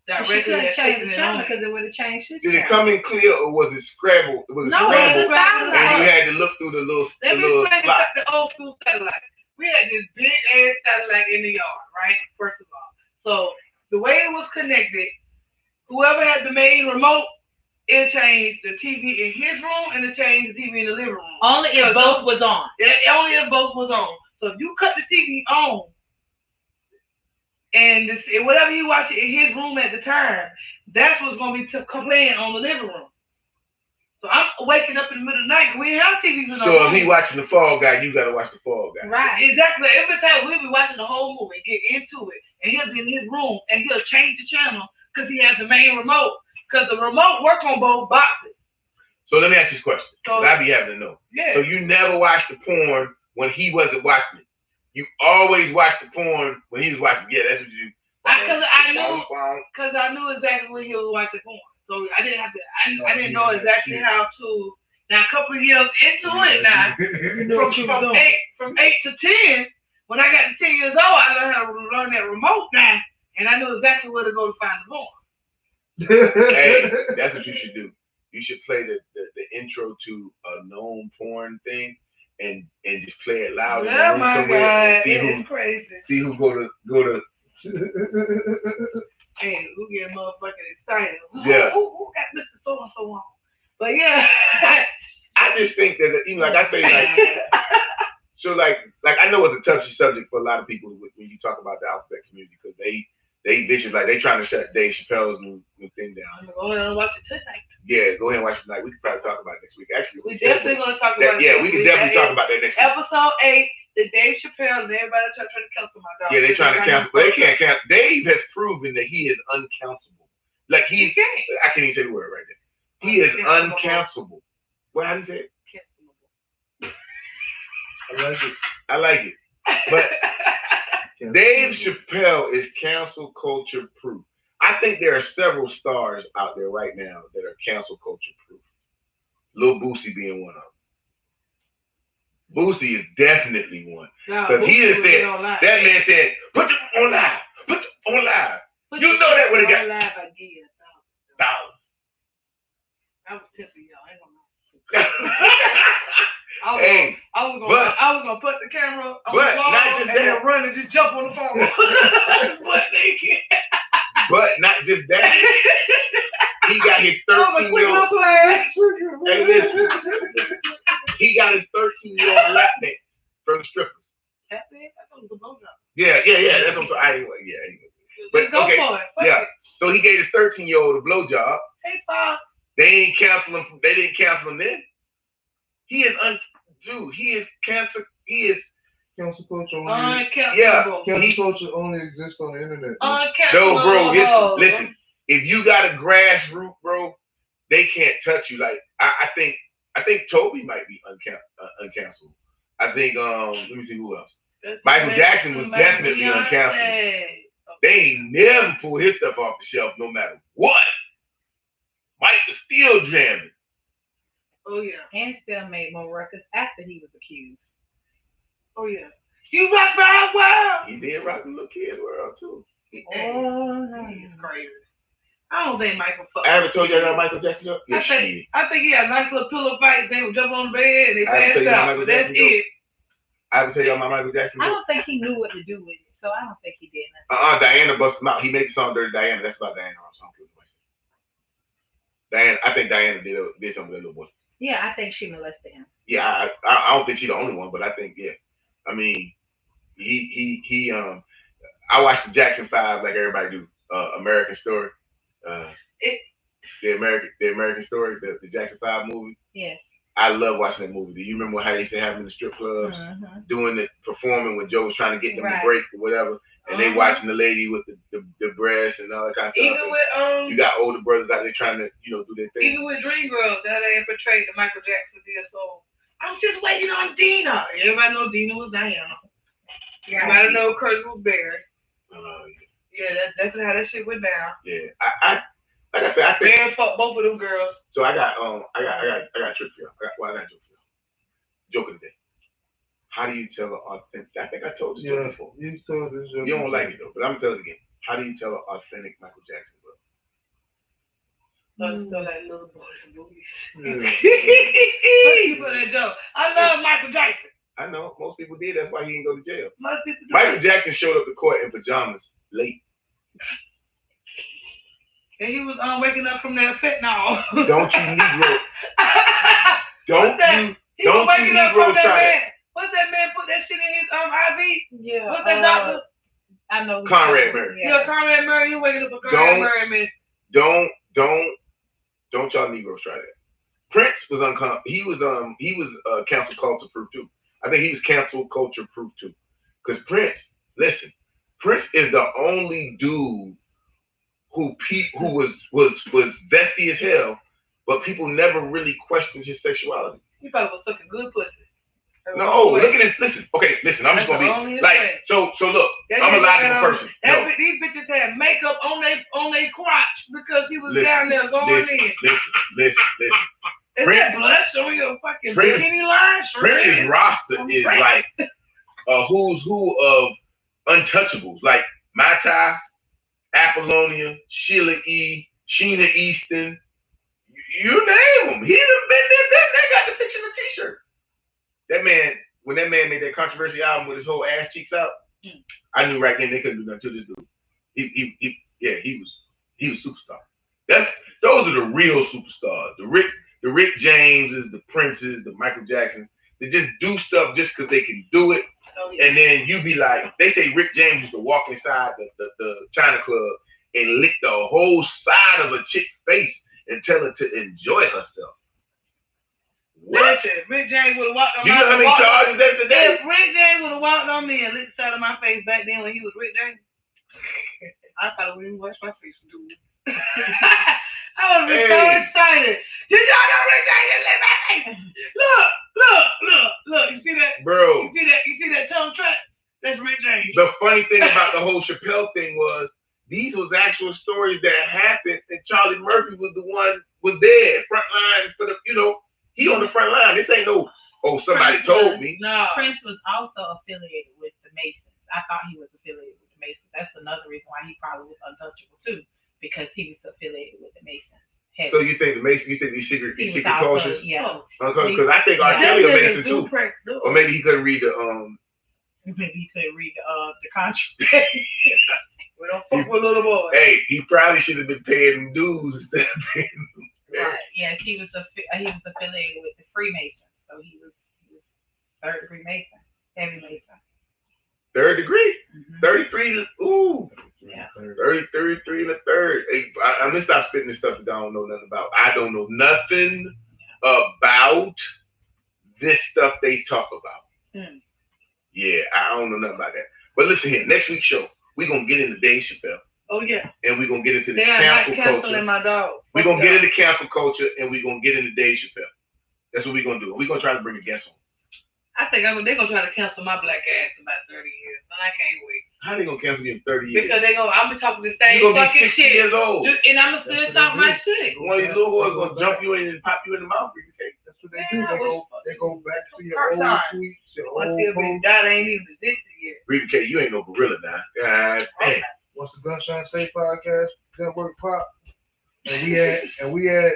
B: But she
C: directly
B: couldn't
C: at
B: change
C: taking
B: the
C: it
B: channel
C: on.
B: because it would have changed his
A: Did it
B: channel.
A: come in clear or was it scrambled? It was a
B: No, it was
A: scramble,
B: a satellite.
A: and you had to look through the little
C: Let me explain
A: slot.
C: the old school satellite. We had this big ass satellite in the yard, right? First of all. So the way it was connected, whoever had the main remote, it changed the TV in his room and it changed the TV in the living room.
B: Only if both was on.
C: Only if both was on. So if you cut the TV on and whatever you watch in his room at the time, that's what's gonna be playing on the living room. So I'm waking up in the middle of the night. We didn't have TVs in our
A: So if
C: room.
A: he watching the Fall Guy, you gotta watch the Fall Guy.
B: Right.
C: Exactly. Every time we'll be watching the whole movie, get into it, and he'll be in his room and he'll change the channel because he has the main remote. Because the remote work on both boxes.
A: So let me ask you this question.
C: So-
A: I be having to know.
C: Yeah.
A: So you never watched the porn when he wasn't watching it. You always watched the porn when he was watching. Yeah, that's what you do.
C: Because I knew exactly when he was watching porn. So I didn't have to. I didn't know exactly how to. Now a couple of years into it now, from 8 to 10, when I got to 10 years old, I learned how to learn that remote now, and I knew exactly where to go to find the porn.
A: Hey, that's what you should do. You should play the intro to a known porn thing and just play it loud.
C: Oh my
A: somewhere
C: God,
A: and
C: it's crazy.
A: see who go to
C: Hey, who get motherfucking excited?
A: Yeah.
C: Who got Mr. So and so on? But yeah,
A: I just think that like I say, like so like I know it's a touchy subject for a lot of people when you talk about the alphabet community because they vicious, like they trying to shut Dave Chappelle's new thing down.
C: I'm gonna go ahead and watch it tonight.
A: Yeah, go ahead and watch it tonight. We can probably talk about it next week. Actually,
C: We definitely gonna talk
A: that,
C: about
A: yeah,
C: it.
A: we can definitely talk about that next week.
C: Episode 8, the Dave Chappelle and everybody trying to cancel my dog.
A: Yeah, they trying to cancel, but they can't cancel. Dave has proven that he is uncancelable. Like
C: He
A: I
C: can't.
A: can't even say the word right there. He is uncancelable. What? How do you say it? I like it. But Dave Chappelle is cancel culture proof. I think there are several stars out there right now that are cancel culture proof. Lil Boosie being one of them. Boosie is definitely one. Because he just said, that man said, put them on live. Put them on live. You know that would have got
C: live again.
A: thousands.
C: I was tipping y'all. I ain't gonna lie.
A: Hey,
C: I was gonna put the camera on
A: but
C: the wall
A: not just
C: and
A: that.
C: then run and just jump on the phone. Butt naked.
A: But not just that. He got his 13-year-old. Hey, listen. He got his 13-year-old lap dance from the strippers.
C: I thought it was a blowjob.
A: Yeah. That's what I'm saying. Anyway. But
C: Go
A: okay,
C: for it.
A: yeah. So he gave his 13-year-old a blowjob.
C: Hey, Fox.
A: They ain't cancel him. They didn't cancel him then. He is He is cancer. He is
D: Cancel culture only.
C: Uncancelable.
A: Yeah.
D: Cancel culture only exists on the internet.
A: No, bro.
C: Uncancelable.
A: Listen. If you got a grassroots, bro, they can't touch you. Like I think Toby might be uncancelable. I think let me see who else. Michael Jackson was definitely uncancelable. They ain't never pull his stuff off the shelf no matter what. Mike was still jamming.
C: Oh yeah.
B: And still made more records after he was accused.
C: Oh yeah. You rock my world.
A: He did rock the little kid's world too.
C: He's crazy. I don't think Michael fucked.
A: I ever told you about Michael Jackson? Yeah,
C: I think he had nice little pillow fights. They would jump on the bed and they
A: I ever tell
C: passed
A: you about
C: out.
A: Michael
C: But that's
A: Jackson,
C: it.
A: I ever tell you about Michael Jackson?
B: I don't think he knew what to do with it, so I don't think he did nothing.
A: Diana busted him out. He made the song Dirty Diana. That's about Diana. Diana, I think Diana did something with that little boy.
B: Yeah, I think she molested him.
A: Yeah, I don't think she's the only one, but I think I mean, he I watched the Jackson 5 like everybody do. American Story. The American Story, the Jackson 5 movie.
B: Yes.
A: I love watching that movie. Do you remember how they used to have him in the strip clubs, performing when Joe was trying to get them to break or whatever, and they watching the lady with the breasts and all that kind of stuff.
C: Even with
A: you got older brothers out there trying to do their thing.
C: Even with Dreamgirls, that they had portrayed the Michael Jackson did. So I'm just waiting on Dina. Everybody know Dina was Diana. Everybody know Curtis was Barry. Yeah, that's definitely how that shit went down.
A: Yeah, I like I said, I think
C: Barry fucked both of them girls.
A: So I got a trick for y'all. I got a joke for y'all. Joke of the day. How do you tell an authentic? I think I told this joke before.
D: You told this joke.
A: You don't like it though, but I'm telling it again. How do you tell an authentic Michael Jackson look?
C: So like little boys and movies.
D: Yeah.
C: Thank you for that joke. I love Michael Jackson.
A: I know most people did. That's why he didn't go to jail.
C: Most people do.
A: Michael Jackson showed up to court in pajamas late.
C: And he was waking up from that fentanyl.
A: Don't you Negro? Don't
C: He was waking up from
A: Negro
C: that
A: try
C: man. What's that man put that shit in his IV?
B: Yeah.
C: What's that doctor?
B: I know.
A: Conrad Murray.
C: Yeah, Conrad Murray. You waking up for Conrad Murray, man.
A: Don't y'all Negroes try that. Prince was he was cancel culture proof too. I think he was cancel culture proof too. Because Prince, listen, Prince is the only dude who was zesty as hell, but people never really questioned his sexuality.
C: He probably was sucking good pussy.
A: No, look at this. Listen, okay, listen. I'm just gonna be like, so look. I'm a logical person. No.
C: These bitches had makeup on their crotch because he was down there going in.
A: Listen.
C: Is that blush on your fucking bikini line?
A: Prince's roster is like a who's who of untouchables, like Mai Tai, Apollonia, Sheila E., Sheena Easton. You name them. He done been there. They got the picture in the t-shirt. That man, when that man made that controversy album with his whole ass cheeks out, I knew right then they couldn't do nothing to this dude. He was superstar. Those are the real superstars. The Rick Jameses, the Princes, the Michael Jacksons. They just do stuff just because they can do it.
C: Oh, yeah.
A: And then you be like, they say Rick James used to walk inside the China Club and lick the whole side of a chick's face and tell her to enjoy herself. What?
C: Listen, Rick James would have walked on
A: me. You know how many charges that's today?
C: If Rick James would have walked on me and licked the side of my face back then when he was Rick James, I probably wouldn't even wash my face from doing it. I would have been so excited. Did y'all know Rick James didn't lick my face? Look. You see that?
A: Bro.
C: You see that tongue track? That's Rick James.
A: The funny thing about the whole Chappelle thing was these was actual stories that happened, and Charlie Murphy was the one was there, front line for the, he on the front line. This ain't no, somebody told me.
E: No. Prince was also affiliated with the Masons. I thought he was affiliated with the Masons. That's another reason why he probably was untouchable too, because he was affiliated with the Masons.
A: So you think the Masons? You think these secret cultures?
E: Yeah.
A: Because I think R. Kelly a Mason too. Or maybe he couldn't read the
E: Maybe he couldn't read the contract.
C: We don't fuck with little boys.
A: Hey, he probably should have been paying them dues instead of paying them.
E: Right. Yes, he was affiliated with the Freemasons, so he was third degree Mason, heavy Mason.
A: Third degree, 33. Ooh,
E: yeah,
A: 33 and a third. Hey, I'm gonna stop spitting this stuff that I don't know nothing about. I don't know nothing about this stuff they talk about. Yeah, I don't know nothing about that. But listen here, next week's show, we're gonna get into Dave Chappelle.
C: Oh yeah.
A: And we're gonna get into this
C: cancel
A: culture.
C: My dog.
A: We're gonna get into cancel culture and we're gonna get into Dave Chappelle. That's what we're gonna do. We're gonna try to bring a guest on.
C: I think they're gonna try to cancel my black ass in about 30 years. And I can't wait.
A: How they gonna cancel you in 30 years?
C: Because I'll be talking the same
A: You're gonna
C: fucking
A: be 60
C: shit.
A: years old.
C: And I'm gonna still talk my shit.
A: One of these little boys gonna jump you in and pop you in the mouth.
D: That's what they do. They go back to your old tweets, your old posts.
C: That ain't even existed yet.
A: Rita K, you ain't no gorilla now. God damn.
D: Once the Gunshine State Podcast Network pop, and we had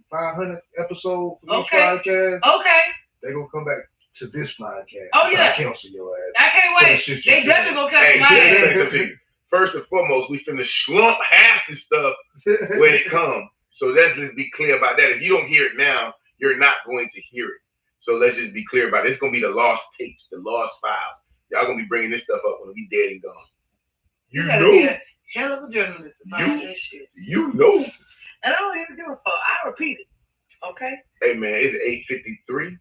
D: 500 episodes for this podcast.
C: Okay.
D: They gonna come back to this podcast.
C: Oh yeah.
D: Cancel your ass.
C: I can't wait. They definitely gonna cancel my ass.
A: First and foremost, we finna slump half the stuff when it comes. So let's just be clear about that. If you don't hear it now, you're not going to hear it. So let's just be clear about it. It's gonna be the lost tapes, the lost files. Y'all gonna be bringing this stuff up when we dead and gone. You know.
C: Be a hell of a journalist about this shit.
A: You know.
C: And I don't even give a fuck. I repeat it. Okay.
A: Hey man, it's 8:53.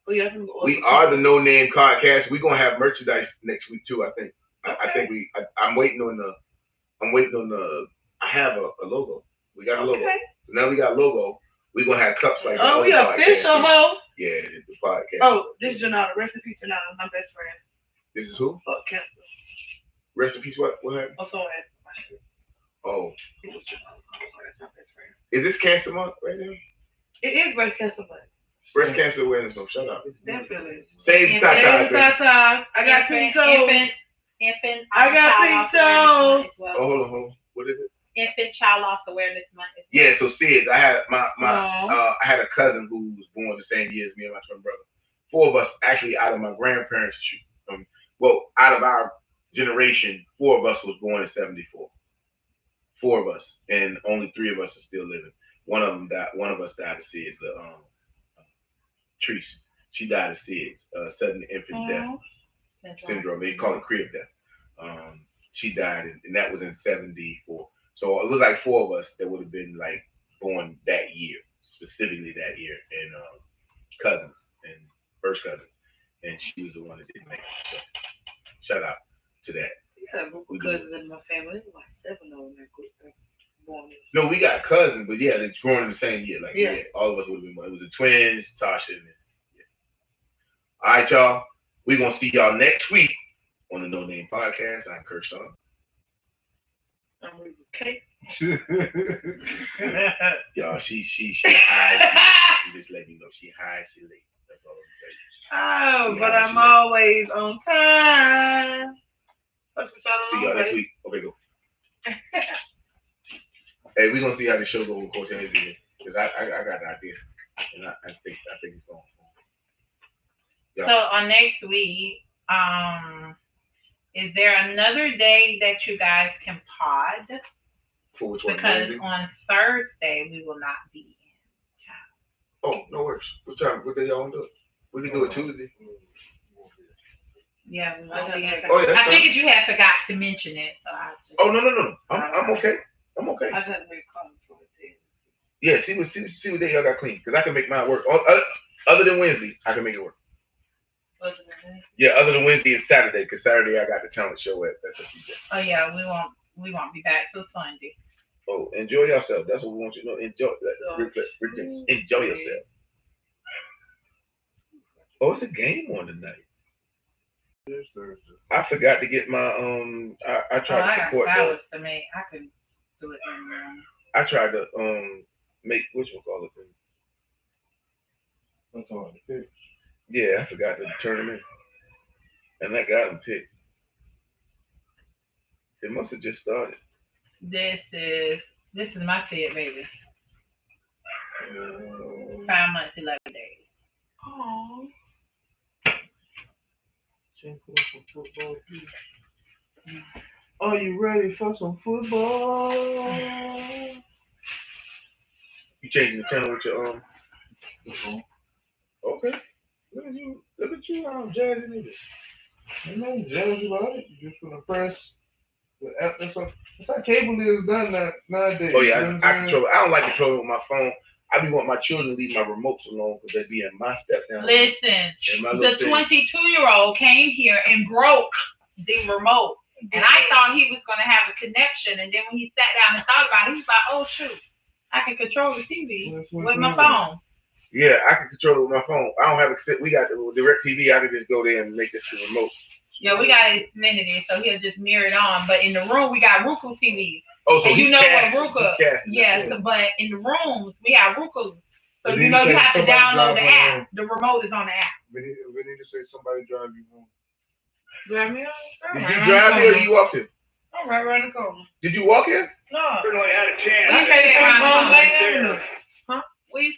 C: Oh, yeah,
A: we are the No Name Podcast. We're gonna have merchandise next week too. I think. Okay. I think I'm waiting on the. I have a logo. We got a logo. So now we got a logo. We're gonna have cups like that.
C: Oh, we official, ho.
A: Yeah, the podcast.
C: Oh, this is Janata. Rest in peace, Janata, my best friend.
A: This is who?
C: Fuck cancer.
A: Rest in peace. What happened?
C: Oh, someone asked my shit.
A: Oh.
C: It was Janata. That's my best friend.
A: Is this Cancer Month right now?
C: It is breast cancer month.
A: Breast Cancer Awareness Month. Shut up.
C: Definitely.
A: Save the tata.
C: I got pink toes.
E: Infant.
C: I got pink toes.
A: Well. Oh, hold on. What is it?
E: Infant Child Loss Awareness Month.
A: Yeah, so SIDS. I had I had a cousin who was born the same year as me and my twin brother. 4 of us actually out of my grandparents. Out of our generation, 4 of us was born in 74. 4 of us, and only 3 of us are still living. One of them died. One of us died of SIDS. Treese. She died of SIDS, sudden infant death syndrome. They call it crib death. She died, and that was in 74. So it was like 4 of us that would have been like born that year specifically that year, and cousins and first cousins, and she was the one that didn't make it. So, shout out to that.
C: I got a group of cousins in my family. There's like 7 of them that group. Born in.
A: No, we got cousins, but yeah, it's growing in the same year. Like
C: Yeah.
A: all of us would have been. It was the twins, Tasha, and yeah. All right, y'all. We're gonna see y'all next week on the No Name Podcast. I'm Kershaw.
C: I'm with Kate.
A: Y'all, she high. She just let you know she high, she late. That's all I'm
C: Oh, but I'm always on time.
A: See y'all next week. Okay, go. Hey, we're gonna see how the show goes with Cortez again. Because I got an idea. And I think it's going. Yeah.
E: So on next week, is there another day that you guys can pod?
A: For which one?
E: Because
A: Wednesday?
E: on Thursday we will not be in town.
A: Oh, no worries. What time? What day y'all want to do it? We can do it Tuesday.
E: Yeah, we won't be in town.
A: Oh, yeah, that's
E: I
A: fine.
E: figured you had forgot to mention it, so I just.
A: Oh, no. I'm okay. I'm okay.
C: I just had to make comments for it.
A: Yeah, see what day y'all got clean. Because I can make mine work. Other than Wednesday, I can make it work. Yeah, other than Wednesday and Saturday, because Saturday I got the talent show at FSCJ.
E: Oh yeah, we won't be back till Sunday.
A: Oh, enjoy yourself. That's what we want you to know. Enjoy yourself. Oh, it's a game on tonight.
D: It's Thursday.
A: I forgot to get my I tried to support
E: I got salads to make. I could do it in the morning.
A: I tried to make whatchamacallit thing.
D: That's all the picks.
A: Yeah, I forgot to turn them in. And I got them picked. It must have just started.
E: This is my Sid baby. 5 months, 11 days.
C: Oh.
D: Are you ready for some football?
A: You changing the channel with your Okay. Look at you, jazzy niggas.
D: Ain't no jazz about it. You just gonna press the app. That's how cable is done nowadays.
A: Oh yeah,
D: You know what
A: I
D: I'm saying?
A: control it. I don't like controlling with my phone. I be want my children to leave my remotes alone because they be in my step down.
E: Listen,
A: And my
E: the
A: little thing.
E: 22-year-old came here and broke the remote. And I thought he was going to have a connection. And then when he sat down and thought about it, he was like, oh, shoot, I can control the TV
D: That's
E: with
D: what
E: my
D: it is.
E: phone.
A: Yeah, I can control it with my phone. I don't have it. We got the direct TV. I can just go there and make this the remote.
E: Yeah, we got Xfinity, so he'll just mirror it on. But in the room, we got Roku TVs.
A: Oh, so
E: And you know what Roku?
A: Yes.
E: Yes, but in the rooms, we have Rukus. So
D: But
E: you
D: then
E: know
D: you
E: you
D: say
E: have to
D: somebody
E: download the
D: drive
E: app.
D: around.
E: The remote is on the app.
D: We need to say somebody drive you home.
C: Grab me on.
A: Did
E: Right
A: you
E: around
A: drive
E: the
A: here or
E: corner.
A: you walked here?
C: I'm right around the corner.
A: Did you walk here?
C: No.
F: Really had a chance.
E: We stay around the corner.
C: Lane Avenue.
E: We